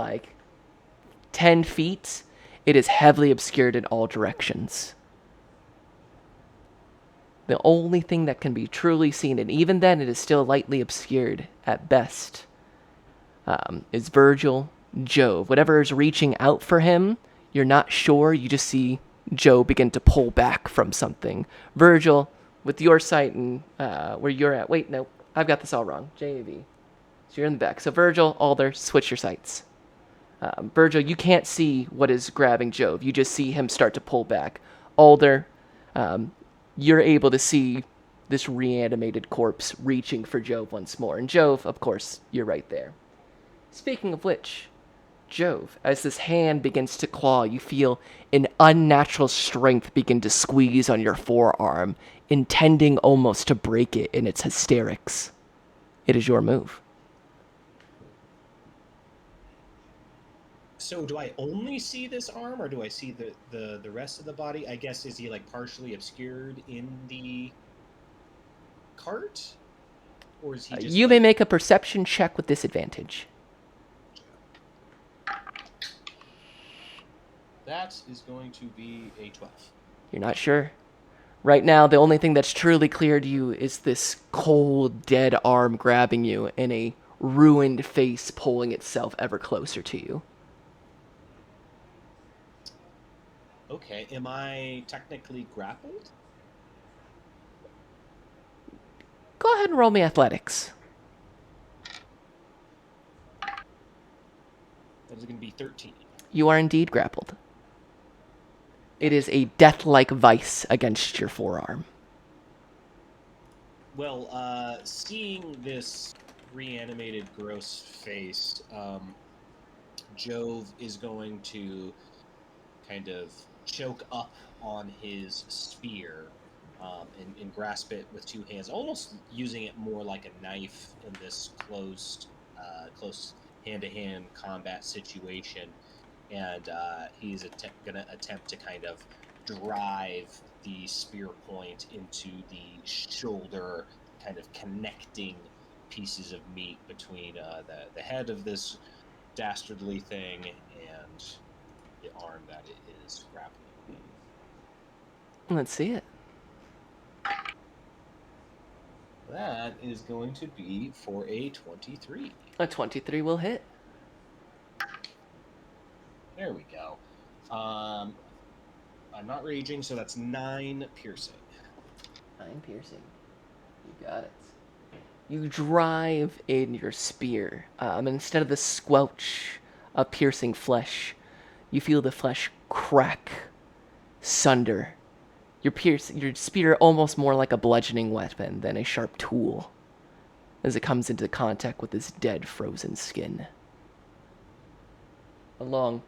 10 feet, it is heavily obscured in all directions. The only thing that can be truly seen, and even then it is still lightly obscured at best, is Virgil, Jove. Whatever is reaching out for him, you're not sure. You just see Joe begin to pull back from something. Virgil, with your sight and where you're at. Wait, no, I've got this all wrong. JAV. So you're in the back. So Virgil, Alder, switch your sights. Virgil, you can't see what is grabbing Jove. You just see him start to pull back. Alder, you're able to see this reanimated corpse reaching for Jove once more. And Jove, of course, you're right there. Speaking of which, Jove, as this hand begins to claw, you feel an unnatural strength begin to squeeze on your forearm, intending almost to break it in its hysterics. It is your move. So do I only see this arm, or do I see the rest of the body? I guess, is he partially obscured in the cart? Or is he just you may make a perception check with disadvantage. That is going to be a 12. You're not sure. Right now, the only thing that's truly clear to you is this cold, dead arm grabbing you and a ruined face pulling itself ever closer to you. Okay, am I technically grappled? Go ahead and roll me athletics. That is going to be 13. You are indeed grappled. It is a death-like vice against your forearm. Well, seeing this reanimated gross face, Jove is going to kind of choke up on his spear and grasp it with two hands, almost using it more like a knife in this close hand-to-hand combat situation. And he's going to attempt to kind of drive the spear point into the shoulder, kind of connecting pieces of meat between the head of this dastardly thing and the arm that it is grappling. Let's see it. That is going to be for a 23. A 23 will hit. There we go. I'm not raging, so that's 9 piercing. 9 piercing. You got it. You drive in your spear. Instead of the squelch of piercing flesh, you feel the flesh crack, sunder. Your spear almost more like a bludgeoning weapon than a sharp tool, as it comes into contact with this dead, frozen skin. A long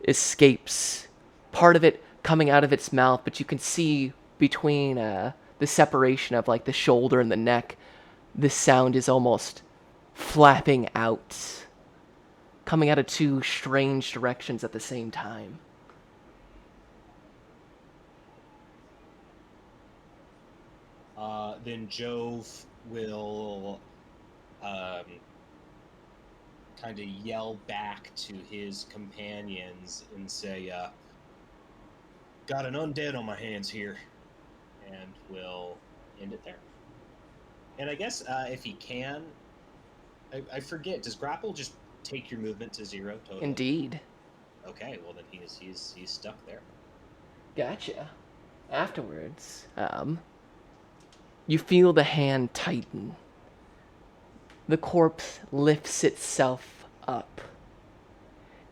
escapes, part of it coming out of its mouth, but you can see between the separation of like the shoulder and the neck, this sound is almost flapping out, coming out of two strange directions at the same time. Then Jove will kind of yell back to his companions and say, got an undead on my hands here, and will end it there. And I guess if he can, I forget, does grapple just take your movement to 0 total? Indeed. Okay, well then he's stuck there. Gotcha. Afterwards, you feel the hand tighten. The corpse lifts itself up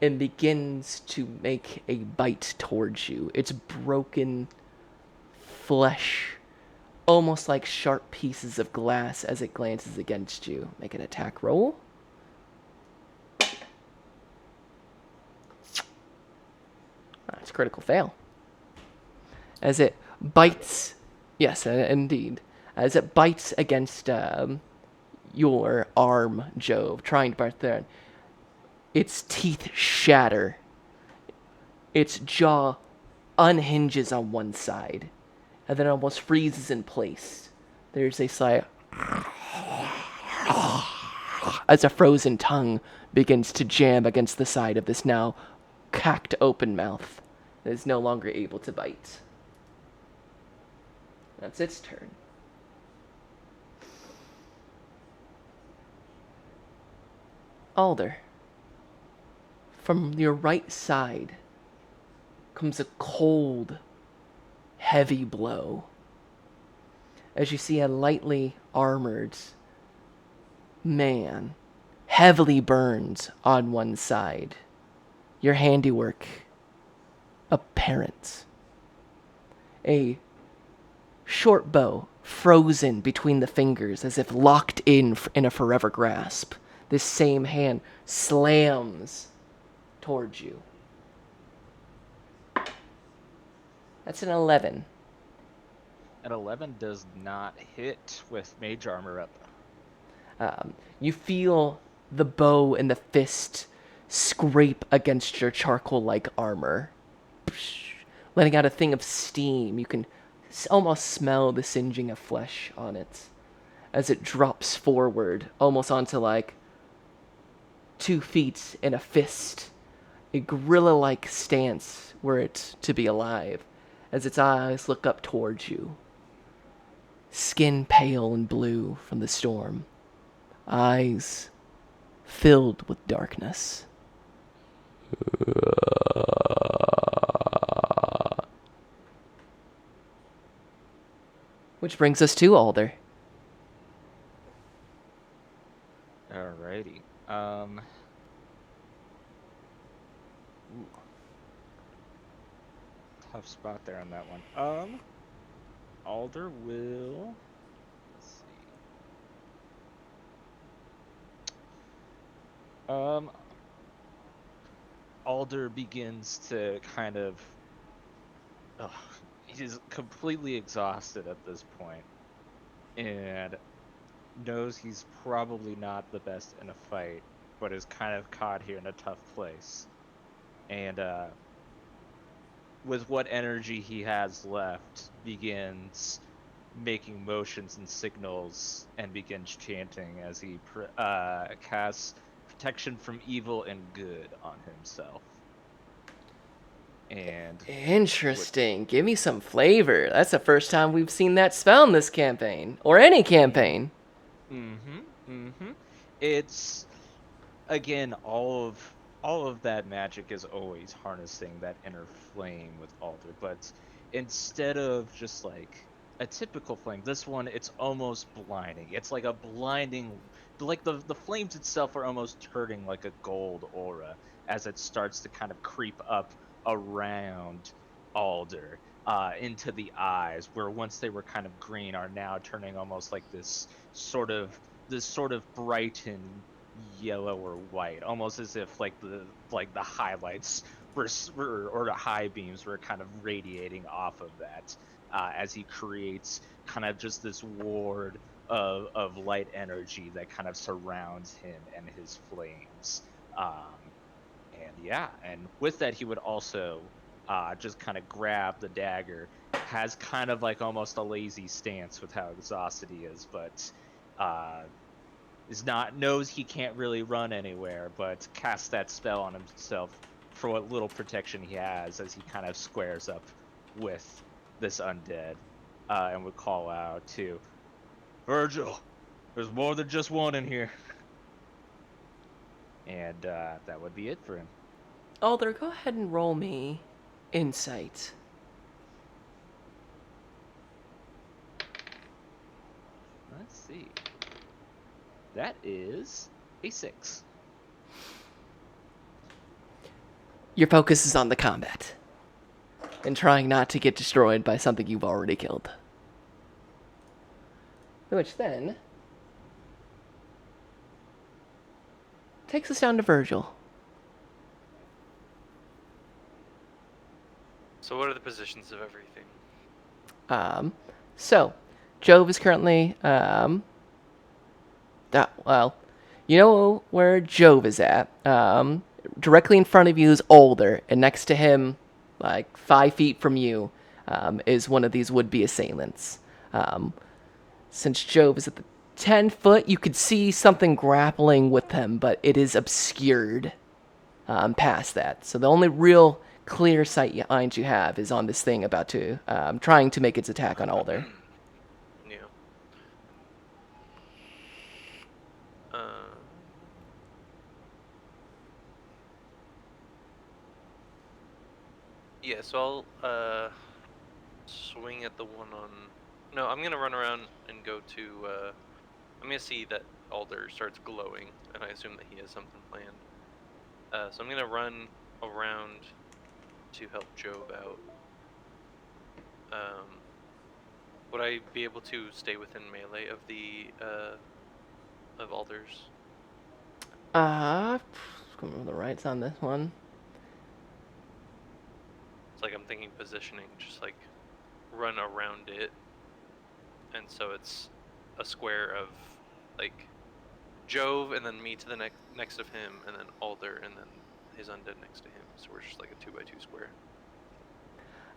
and begins to make a bite towards you. Its broken flesh, almost like sharp pieces of glass as it glances against you. Make an attack roll. That's a critical fail. As it bites, yes, indeed. As it bites against your arm, Jove, trying to bite there, its teeth shatter. Its jaw unhinges on one side, and then almost freezes in place. There's a sigh as a frozen tongue begins to jam against the side of this now cracked open mouth that is no longer able to bite. That's its turn. Alder, from your right side comes a cold, heavy blow as you see a lightly armored man heavily burned on one side. Your handiwork apparent. A short bow frozen between the fingers as if locked in a forever grasp. This same hand slams towards you. That's an 11. An 11 does not hit with mage armor up. You feel the bow and the fist scrape against your charcoal-like armor, letting out a thing of steam. You can almost smell the singeing of flesh on it as it drops forward, almost onto like 2 feet in a fist, a gorilla-like stance were it to be alive, as its eyes look up towards you. Skin pale and blue from the storm, eyes filled with darkness. Which brings us to Alder. Alrighty. Ooh. Tough spot there on that one. Alder will. Let's see. Alder begins to kind of, ugh, he's completely exhausted at this point, and knows he's probably not the best in a fight, but is kind of caught here in a tough place. And with what energy he has left, begins making motions and signals and begins chanting as he casts protection from evil and good on himself. And Interesting. Give me some flavor. That's the first time we've seen that spell in this campaign, or any campaign. it's, again, all of that magic is always harnessing that inner flame with Alder, but instead of just like a typical flame, this one, it's almost blinding. It's like a blinding, like the flames itself are almost turning like a gold aura as it starts to kind of creep up around Alder, into the eyes, where once they were kind of green are now turning almost like this sort of brightened yellow or white, almost as if like the highlights or the high beams were kind of radiating off of that, as he creates kind of just this ward of light energy that kind of surrounds him and his flames. And yeah, and with that, he would also just kind of grab the dagger, has kind of like almost a lazy stance with how exhausted he is, but uh, knows he can't really run anywhere, but casts that spell on himself for what little protection he has as he kind of squares up with this undead, and would call out to Virgil, there's more than just one in here. And that would be it for him. Alder, go ahead and roll me insight. Let's see. That is a 6. Your focus is on the combat and trying not to get destroyed by something you've already killed. Which then takes us down to Virgil. So what are the positions of everything? So Jove is currently, you know where Jove is at. Directly in front of you is Alder, and next to him, like 5 feet from you, is one of these would-be assailants. Since Jove is at the 10 foot, you could see something grappling with him, but it is obscured past that. So the only real clear sight lines you have is on this thing about to, trying to make its attack on Alder. Yeah. Yeah, so I'll swing at the one on. No, I'm gonna run around and go to. I'm gonna see that Alder starts glowing, and I assume that he has something planned. So I'm gonna run around to help Jove out. Would I be able to stay within melee of the of Alder's? Going on the rights on this one. It's like I'm thinking positioning, just like run around it, and so it's a square of like Jove, and then me to the next of him, and then Alder, and then his undead next to him. So we're just like a 2x2 square.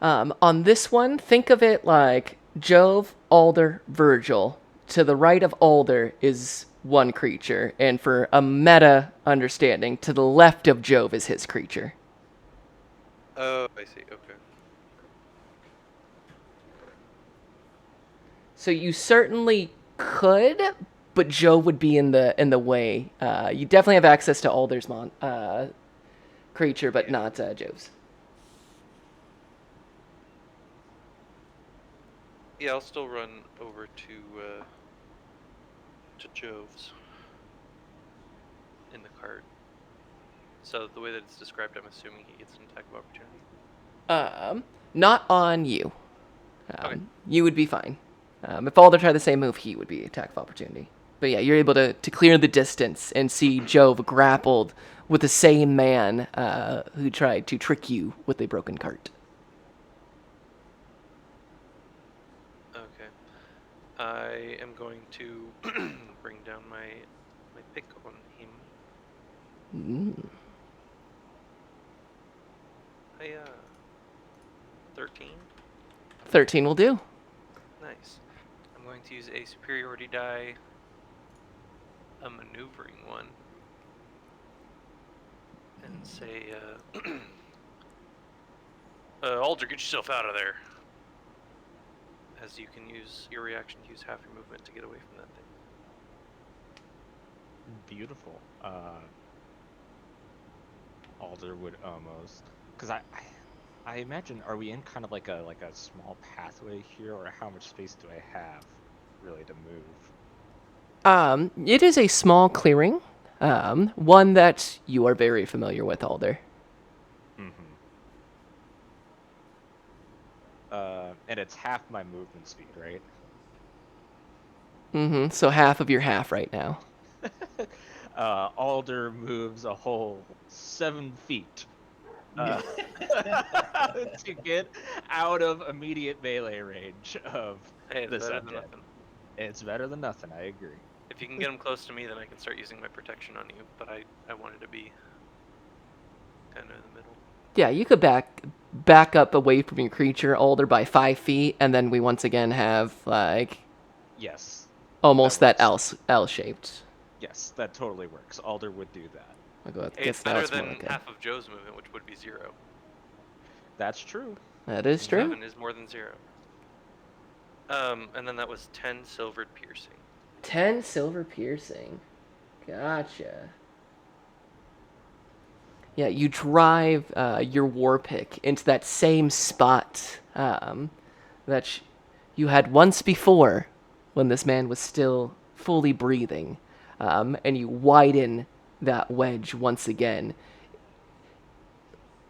On this one, think of it like Jove, Alder, Virgil. To the right of Alder is one creature, and for a meta understanding, to the left of Jove is his creature. Oh, I see. Okay. So you certainly could, but Jove would be in the way. You definitely have access to Alder's creature, but not Jove's. Yeah, I'll still run over to Jove's in the cart. So the way that it's described, I'm assuming he gets an attack of opportunity. Not on you. Okay. You would be fine. If Alder tried the same move, he would be attack of opportunity. But yeah, you're able to clear the distance and see Jove grappled with the same man who tried to trick you with a broken cart. Okay. I am going to bring down my pick on him. Mm. I 13. 13 will do. Nice. I'm going to use a superiority die, a maneuvering one, and say, Alder, get yourself out of there. As you can use your reaction to use half your movement to get away from that thing. Beautiful. Alder would almost, because I imagine, are we in kind of like a small pathway here, or how much space do I have really to move? It is a small clearing, one that you are very familiar with, Alder. And it's half my movement speed, right? So half of your half right now. Alder moves a whole 7 feet to get out of immediate melee range of Hey, it's the better than subject. nothing. It's better than nothing, I agree. If you can get him close to me, then I can start using my protection on you. But I wanted to be kind of in the middle. Yeah, you could back up away from your creature, Alder, by 5 feet, and then we once again have, like, Yes. almost that works. L-shaped. Yes, that totally works. Alder would do that. I'll go with, Hey, it's guess now better it's more than like half of Joe's movement, which would be 0. That's true. That is true. 7 is more than 0. And then that was 10 silvered piercing. 10 silver piercing. Gotcha. Yeah, you drive your war pick into that same spot that you had once before when this man was still fully breathing, and you widen that wedge once again.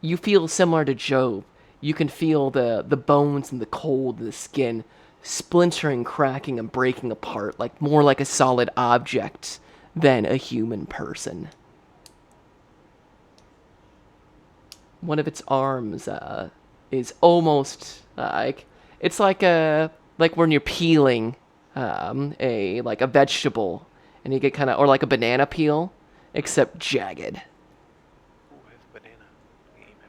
You feel similar to Job. You can feel the bones and the cold in the skin splintering, cracking, and breaking apart, like more like a solid object than a human person. One of its arms is almost like it's like when you're peeling a vegetable and you get kind of, or like a banana peel, except jagged. Ooh, I have a banana. I ate my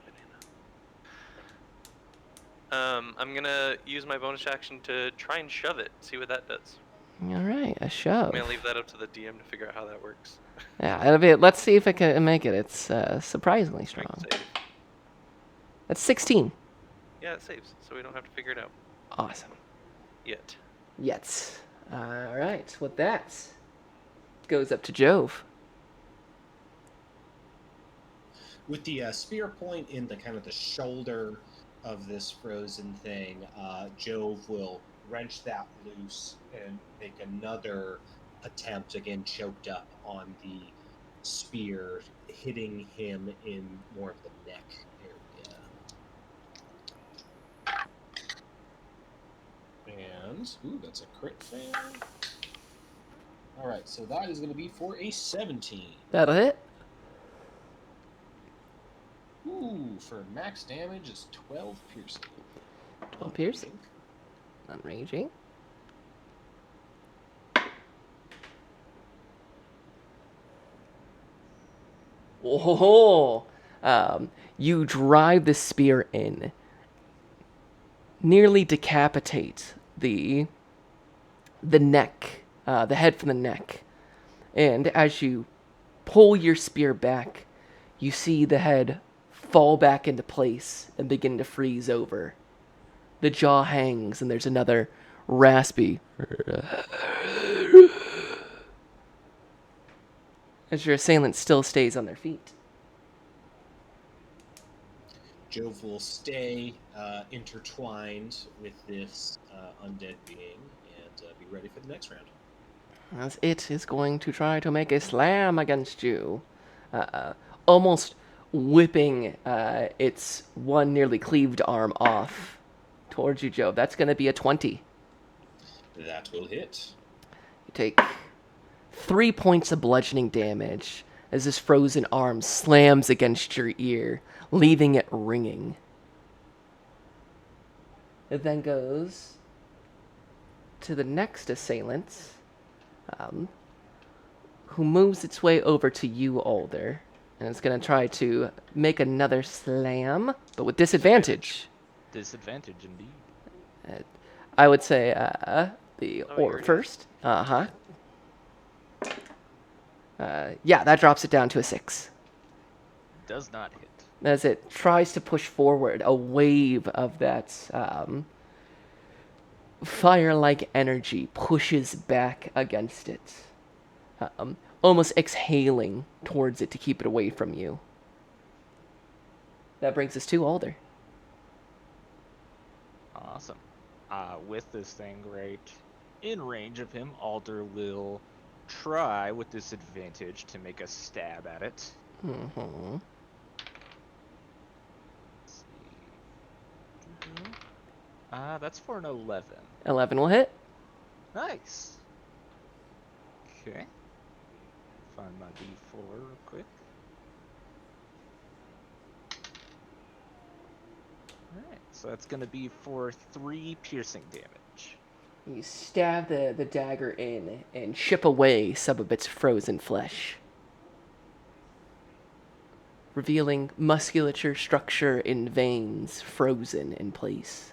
banana. I'm gonna use my bonus action to try and shove it. See what that does. All right, a shove. I'm gonna leave that up to the DM to figure out how that works. Yeah, let's see if it can make it. It's surprisingly strong. Save. That's 16. Yeah, it saves, so we don't have to figure it out Awesome. yet. Yes. All right, with that, goes up to Jove. With the spear point in the kind of the shoulder of this frozen thing, Jove will wrench that loose and make another attempt, again choked up on the spear, hitting him in more of the neck area. And, ooh, that's a crit fail. Alright, so that is going to be for a 17. That'll hit. Ooh, for max damage is 12 piercing. 12 piercing. Unraging. Oh, you drive the spear in, nearly decapitate the neck, the head from the neck, and as you pull your spear back, you see the head fall back into place and begin to freeze over. The jaw hangs, and there's another raspy as your assailant still stays on their feet. Jove will stay intertwined with this undead being and be ready for the next round. As it is going to try to make a slam against you, almost whipping its one nearly cleaved arm off towards you, Jove. That's going to be a 20. That will hit. You take 3 points of bludgeoning damage as this frozen arm slams against your ear, leaving it ringing. It then goes to the next assailant, who moves its way over to you, Alder, and it's going to try to make another slam, but with disadvantage. Disadvantage indeed. I would say the Oh, Or here it first. Yeah, that drops it down to a 6. Does not hit. As it tries to push forward, a wave of that fire-like energy pushes back against it, almost exhaling towards it to keep it away from you. That brings us to Alder. Awesome. With this thing right in range of him, Alder will try with disadvantage to make a stab at it. Mm-hmm. Let's see. That's for an 11. 11 will hit. Nice. Okay. Find my D4 real quick. Alright, so that's going to be for 3 piercing damage. You stab the dagger in and chip away some of its frozen flesh, revealing musculature structure in veins frozen in place.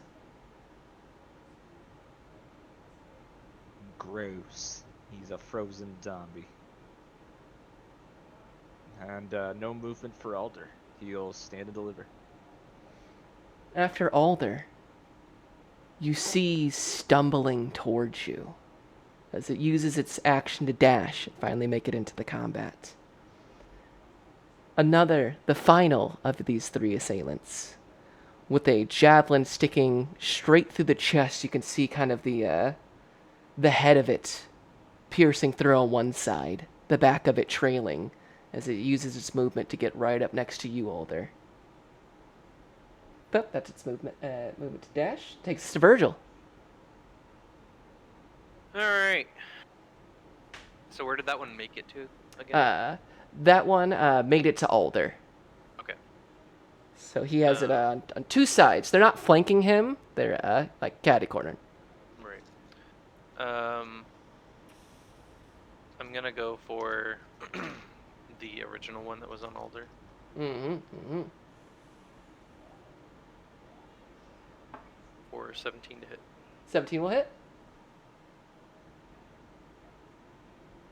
Gross. He's a frozen zombie. And no movement for Alder. He'll stand and deliver. After Alder, you see stumbling towards you as it uses its action to dash and finally make it into the combat. The final of these 3 assailants, with a javelin sticking straight through the chest. You can see kind of the head of it piercing through on one side, the back of it trailing, as it uses its movement to get right up next to you, Alder. But that's its movement. Movement to dash takes us to Virgil. All right. So where did that one make it to again? That one made it to Alder. Okay. So he has it on 2 sides. They're not flanking him. They're like catty-cornered. Right. I'm gonna go for the original one that was on Alder. Mm-hmm. For 17 to hit. 17 will hit.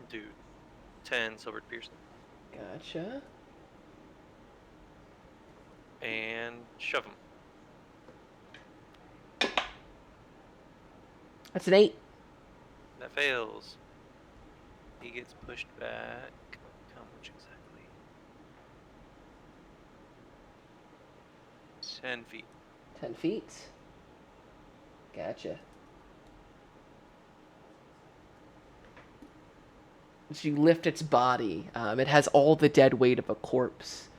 Dude. 10 silvered piercing. Gotcha. And shove him. That's an 8. That fails. He gets pushed back. How much exactly? 10 feet. 10 feet. Gotcha. As you lift its body, it has all the dead weight of a corpse,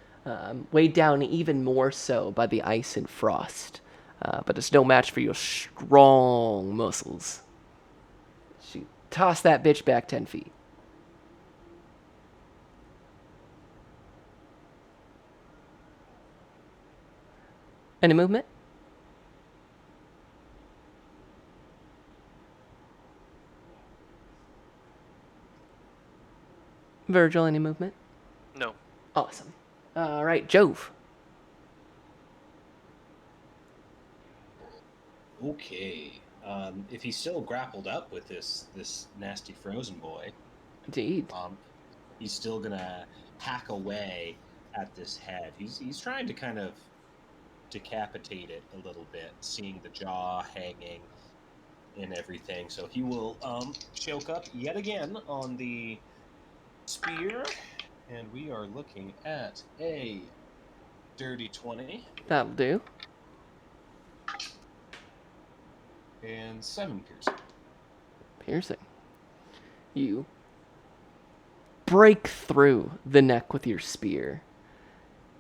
weighed down even more so by the ice and frost. But it's no match for your strong muscles. You toss that bitch back 10 feet. Any movement? Virgil, any movement? No. Awesome. All right, Jove. Okay. If he's still grappled up with this nasty frozen boy, Indeed. he's still gonna hack away at this head. He's trying to kind of decapitate it a little bit, seeing the jaw hanging and everything. So he will choke up yet again on the spear, and we are looking at a dirty 20 That'll do. and 7 piercing. Piercing. You break through the neck with your spear.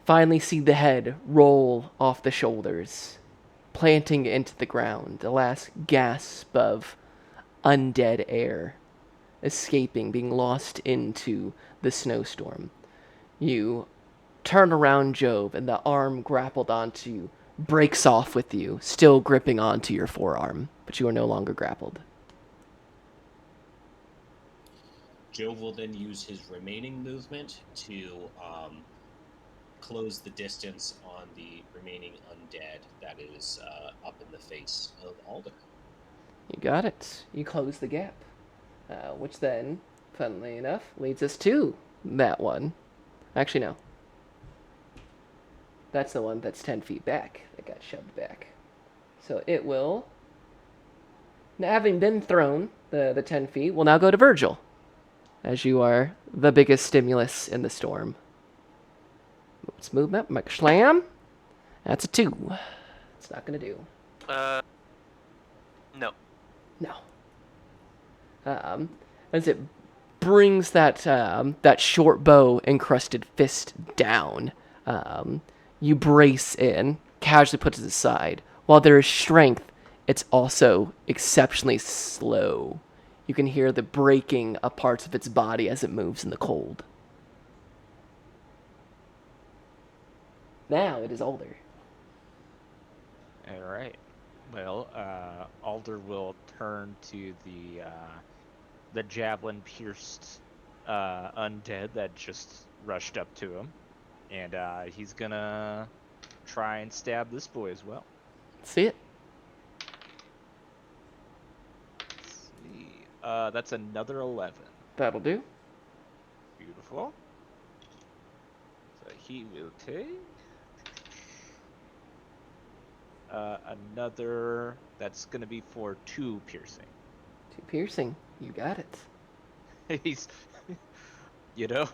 Finally see the head roll off the shoulders, planting into the ground, the last gasp of undead air escaping, being lost into the snowstorm. You turn around Jove, and the arm grappled onto you breaks off with you, still gripping onto your forearm, but you are no longer grappled. Jove will then use his remaining movement to close the distance on the remaining undead that is up in the face of Alder. You got it. You close the gap, which then, funnily enough, leads us to that one. Actually, no. That's the one that's 10 feet back that got shoved back. So it will, now having been thrown the 10 feet, will now go to Virgil, as you are the biggest stimulus in the storm. Let's move up. Mike Schlam. That's a 2. It's not going to do. No. No. As it brings that that short bow encrusted fist down, you brace in, casually put it aside. While there is strength, it's also exceptionally slow. You can hear the breaking of parts of its body as it moves in the cold. Now it is Alder. All right. Well, Alder will turn to the javelin pierced undead that just rushed up to him, and he's gonna try and stab this boy as well. See it? Let's see. That's another 11. That'll do. Beautiful. So he will take another. That's gonna be for 2 piercing. 2 piercing. You got it. He's, you know,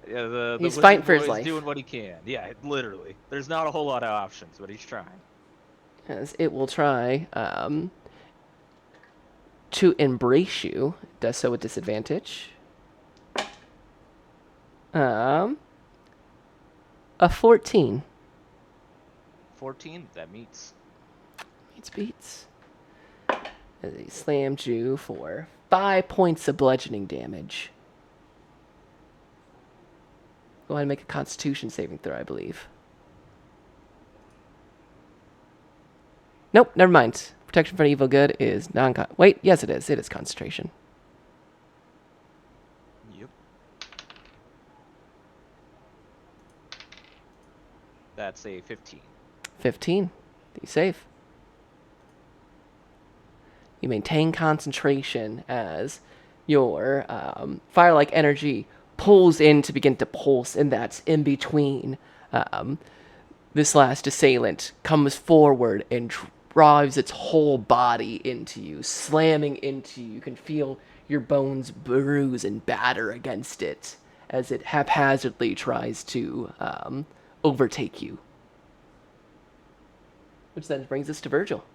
yeah, the He's wizard fighting for his boy's life. doing what he can. Yeah, literally. There's not a whole lot of options, but he's trying. As it will try to embrace you. It does so with disadvantage. A 14. 14, that meets. Meets beats. As he slammed you for 5 points of bludgeoning damage. Go ahead and make a Constitution saving throw, I believe. Nope, never mind. Protection from evil good is non-con... Wait, yes it is. It is concentration. Yep. That's a 15. 15. You save. You maintain concentration as your fire-like energy pulls in to begin to pulse, and that's in between. This last assailant comes forward and drives its whole body into you, slamming into you. You can feel your bones bruise and batter against it as it haphazardly tries to overtake you. Which then brings us to Virgil.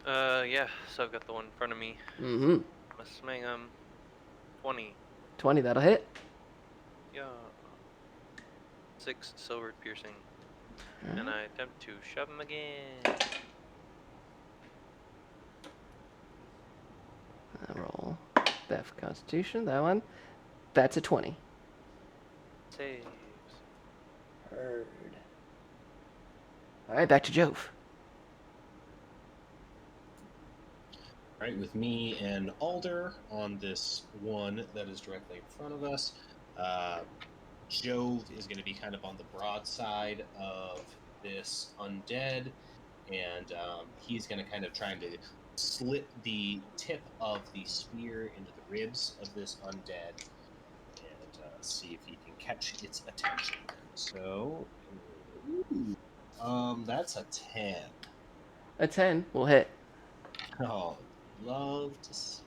Yeah, so I've got the one in front of me. Mm-hmm. I'm gonna swing him. 20. 20, that'll hit. Yeah. 6 silver piercing. And I attempt to shove him again. Roll that for Constitution, that one. That's a 20. Saves. Heard. All right, back to Jove. All right, with me and Alder on this one that is directly in front of us, Jove is going to be kind of on the broad side of this undead, and he's going to kind of trying to slit the tip of the spear into the ribs of this undead and see if he can catch its attention. So, that's a 10. A 10 will hit. Oh, love to see.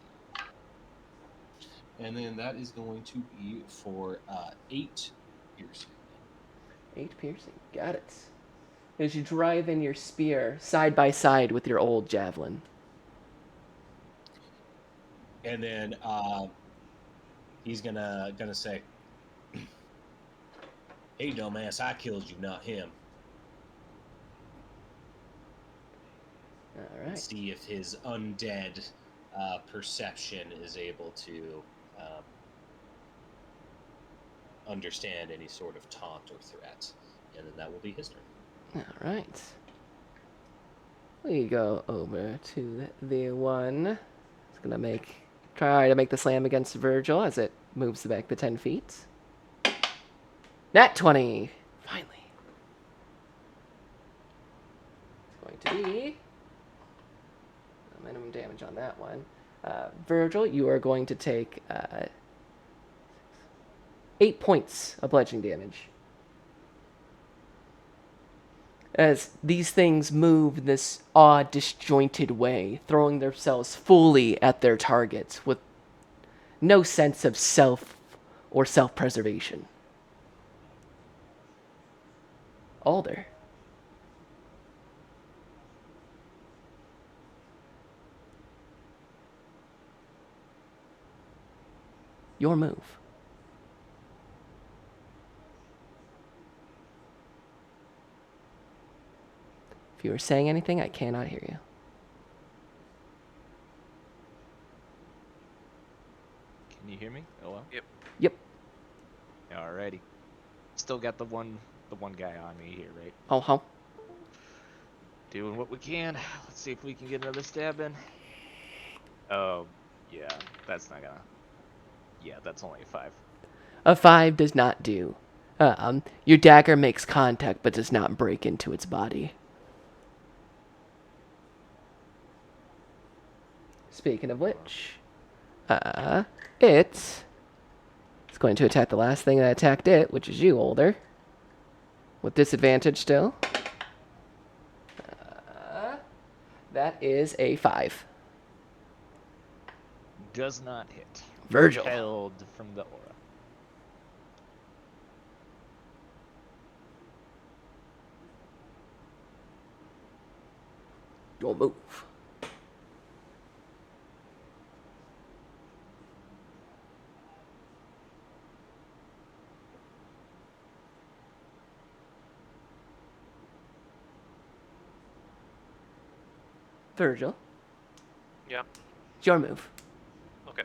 And then that is going to be for 8 piercing. 8 piercing. Got it. As you drive in your spear side by side with your old javelin. And then he's gonna say, "Hey, dumbass, I killed you, not him." All right. See if his undead perception is able to understand any sort of taunt or threat. And then that will be his turn. All right. We go over to the one. It's going to try to make the slam against Virgil as it moves back to 10 feet. Nat 20. Finally. It's going to be minimum damage on that one. Virgil, you are going to take 8 points of bludgeoning damage. As these things move in this odd, disjointed way, throwing themselves fully at their targets with no sense of self or self-preservation. Alder. Your move. If you are saying anything, I cannot hear you. Can you hear me? Hello? Yep. Yep. Alrighty. Still got the one guy on me here, right? Uh-huh. Doing what we can. Let's see if we can get another stab in. Oh, yeah. That's not gonna... Yeah, that's only a 5. A 5 does not do. Your dagger makes contact but does not break into its body. Speaking of which, it's going to attack the last thing that attacked it, which is you, Older. With disadvantage still. That is a 5. Does not hit. Virgil. Held from the aura. Your move. Virgil. Yeah. It's your move. Okay.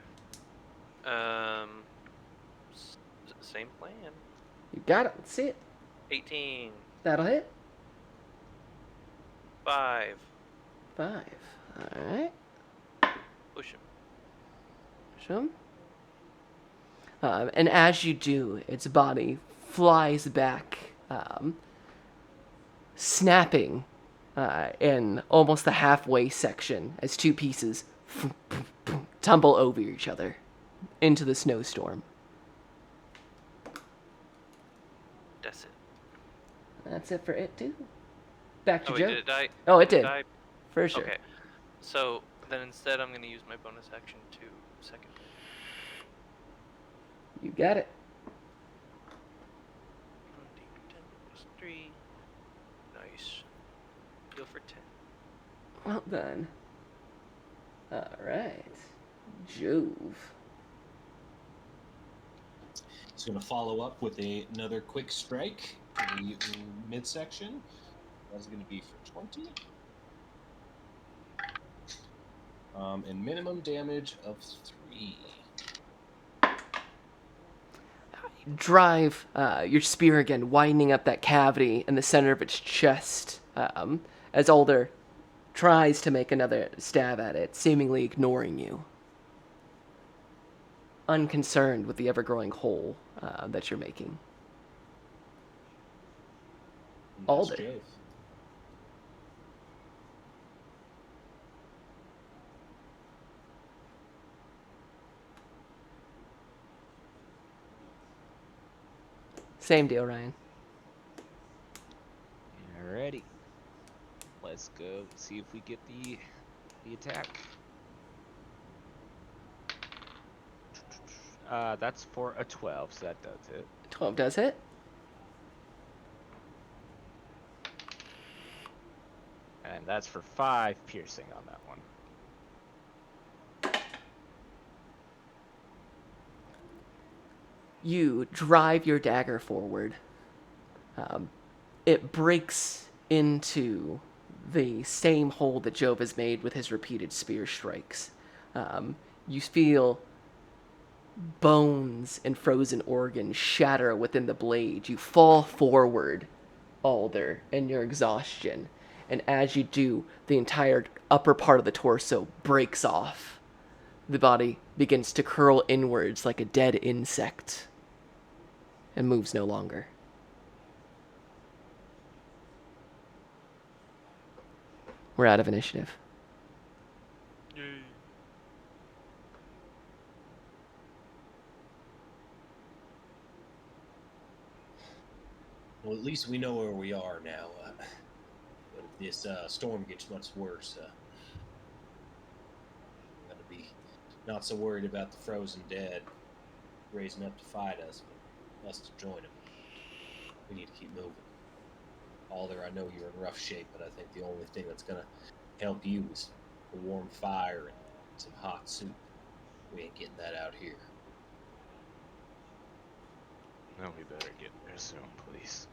Same plan. You got it. Let's see it. 18. That'll hit. 5. 5. Alright. Push him. Push him. And as you do, its body flies back, snapping in almost the halfway section as two pieces tumble over each other into the snowstorm. That's it. That's it for it, too. Back to Oh, wait, Joe. did it die? Oh, it did. die? For sure. Okay. So, then instead I'm going to use my bonus action to second. You got it. 10 plus 3. Nice. Heal for 10. Well done. Alright. Jove. He's going to follow up with another quick strike in the midsection. That's going to be for 20. And minimum damage of 3. Drive your spear again, widening up that cavity in the center of its chest, as Alder tries to make another stab at it, seemingly ignoring you. Unconcerned with the ever-growing hole that you're making. Alder. Jove. Same deal, Ryan. Alrighty. Let's go see if we get the attack. That's for a 12, so that does it. 12 does hit. And that's for 5 piercing on that one. You drive your dagger forward. It breaks into the same hole that Jove has made with his repeated spear strikes. You feel bones and frozen organs shatter within the blade. You fall forward, Alder, in your exhaustion. And as you do, the entire upper part of the torso breaks off. The body begins to curl inwards like a dead insect and moves no longer. We're out of initiative. Yay. Well, at least we know where we are now. But if this storm gets much worse, I'm going to be not so worried about the frozen dead raising up to fight us, but us to join them. We need to keep moving. Alder, I know you're in rough shape, but I think the only thing that's going to help you is a warm fire and some hot soup. We ain't getting that out here. No, we better get there soon, please.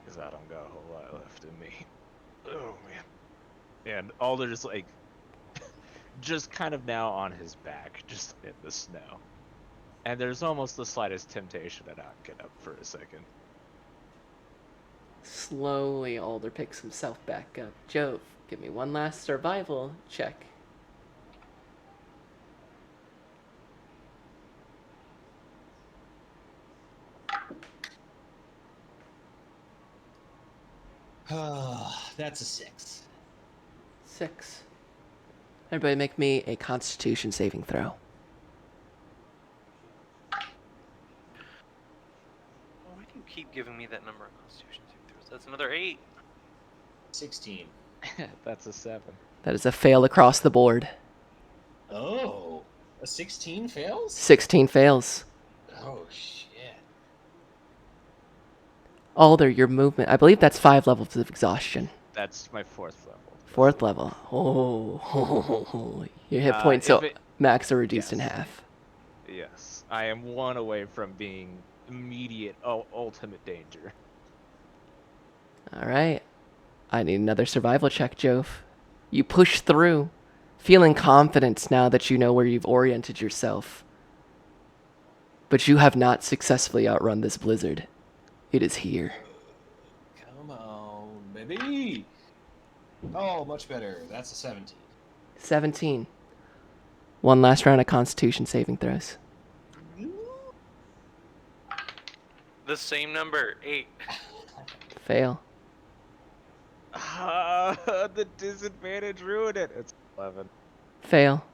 Because I don't got a whole lot left in me. Oh, man. And Alder's, like, just kind of now on his back, just in the snow. And there's almost the slightest temptation to not get up for a second. Slowly, Alder picks himself back up. Jove, give me one last survival check. That's a 6. 6. Everybody make me a Constitution saving throw. Why do you keep giving me that number on Constitution saving throws? That's another 8. 16. That's a 7. That is a fail across the board. Oh, a 16 fails? 16 fails. Oh, shit. Alder, your movement. I believe that's 5 levels of exhaustion. That's my 4th level. 4th level. Oh, your hit points max are reduced in yes. half. Yes. I am 1 away from being immediate, ultimate danger. All right. I need another survival check, Jove. You push through, feeling confidence now that you know where you've oriented yourself. But you have not successfully outrun this blizzard. It is here. Come on, baby. Oh, much better. That's a 17. 17. One last round of Constitution saving throws. The same number, 8. Fail. The disadvantage ruined it. It's 11. Fail.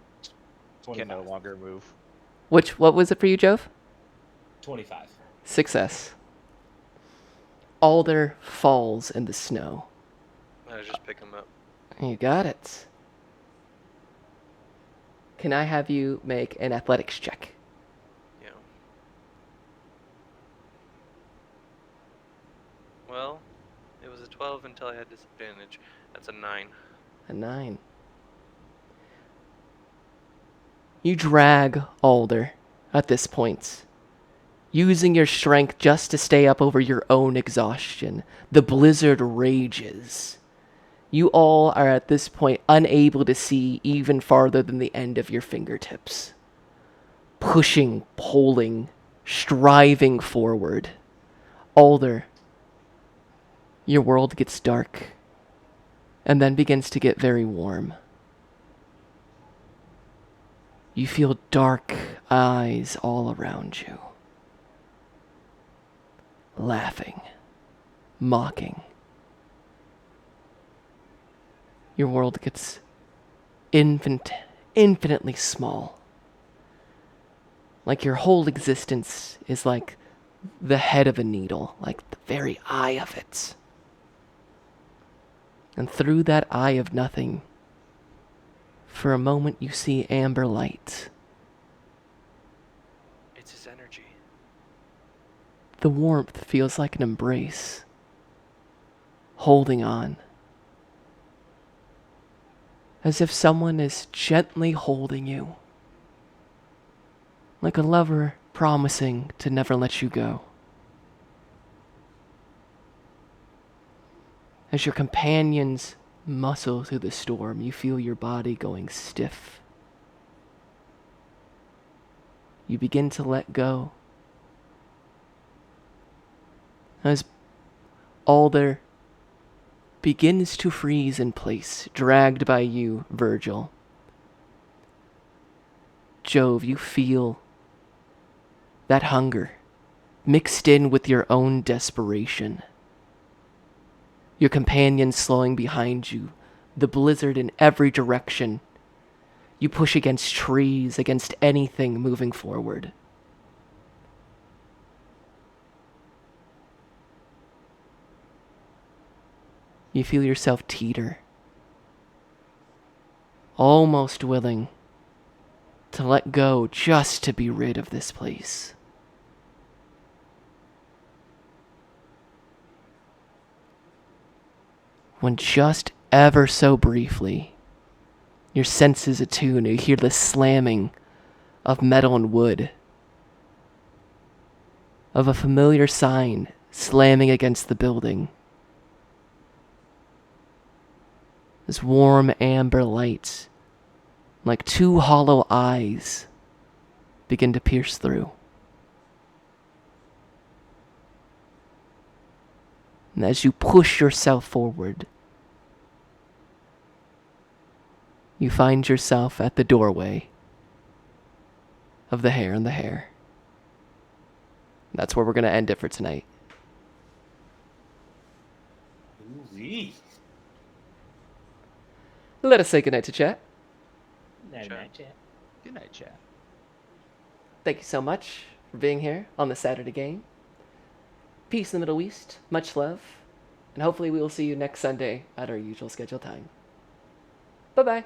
25. Can no longer move. What was it for you, Jove? 25. Success. Alder falls in the snow. I just pick him up. You got it. Can I have you make an athletics check? Yeah. Well, it was a 12 until I had disadvantage. That's a 9. A 9. You drag Alder at this point, using your strength just to stay up over your own exhaustion. The blizzard rages. You all are at this point unable to see even farther than the end of your fingertips. Pushing, pulling, striving forward. Alder, your world gets dark and then begins to get very warm. You feel dark eyes all around you. Laughing, mocking. Your world gets infinitely small. Like your whole existence is like the head of a needle, like the very eye of it. And through that eye of nothing, for a moment you see amber light. It's his energy. The warmth feels like an embrace, holding on. As if someone is gently holding you, like a lover promising to never let you go. As your companions muscle through the storm, you feel your body going stiff you begin to let go. As Alder begins to freeze in place, dragged by you, Virgil. Jove, you feel that hunger mixed in with your own desperation. Your companion slowing behind you, the blizzard in every direction. You push against trees, against anything moving forward. You feel yourself teeter, almost willing to let go just to be rid of this place. When just ever so briefly, your senses attune, you hear the slamming of metal and wood, of a familiar sign slamming against the building. This warm amber light, like two hollow eyes, begin to pierce through. And as you push yourself forward, you find yourself at the doorway of the Hare and the Hare. That's where we're going to end it for tonight. Ooh-wee. Let us say goodnight to chat. Night, Chat. night, chat. Good night, chat. Thank you so much for being here on the Saturday game. Peace in the Middle East. Much love. And hopefully we will see you next Sunday at our usual scheduled time. Bye-bye.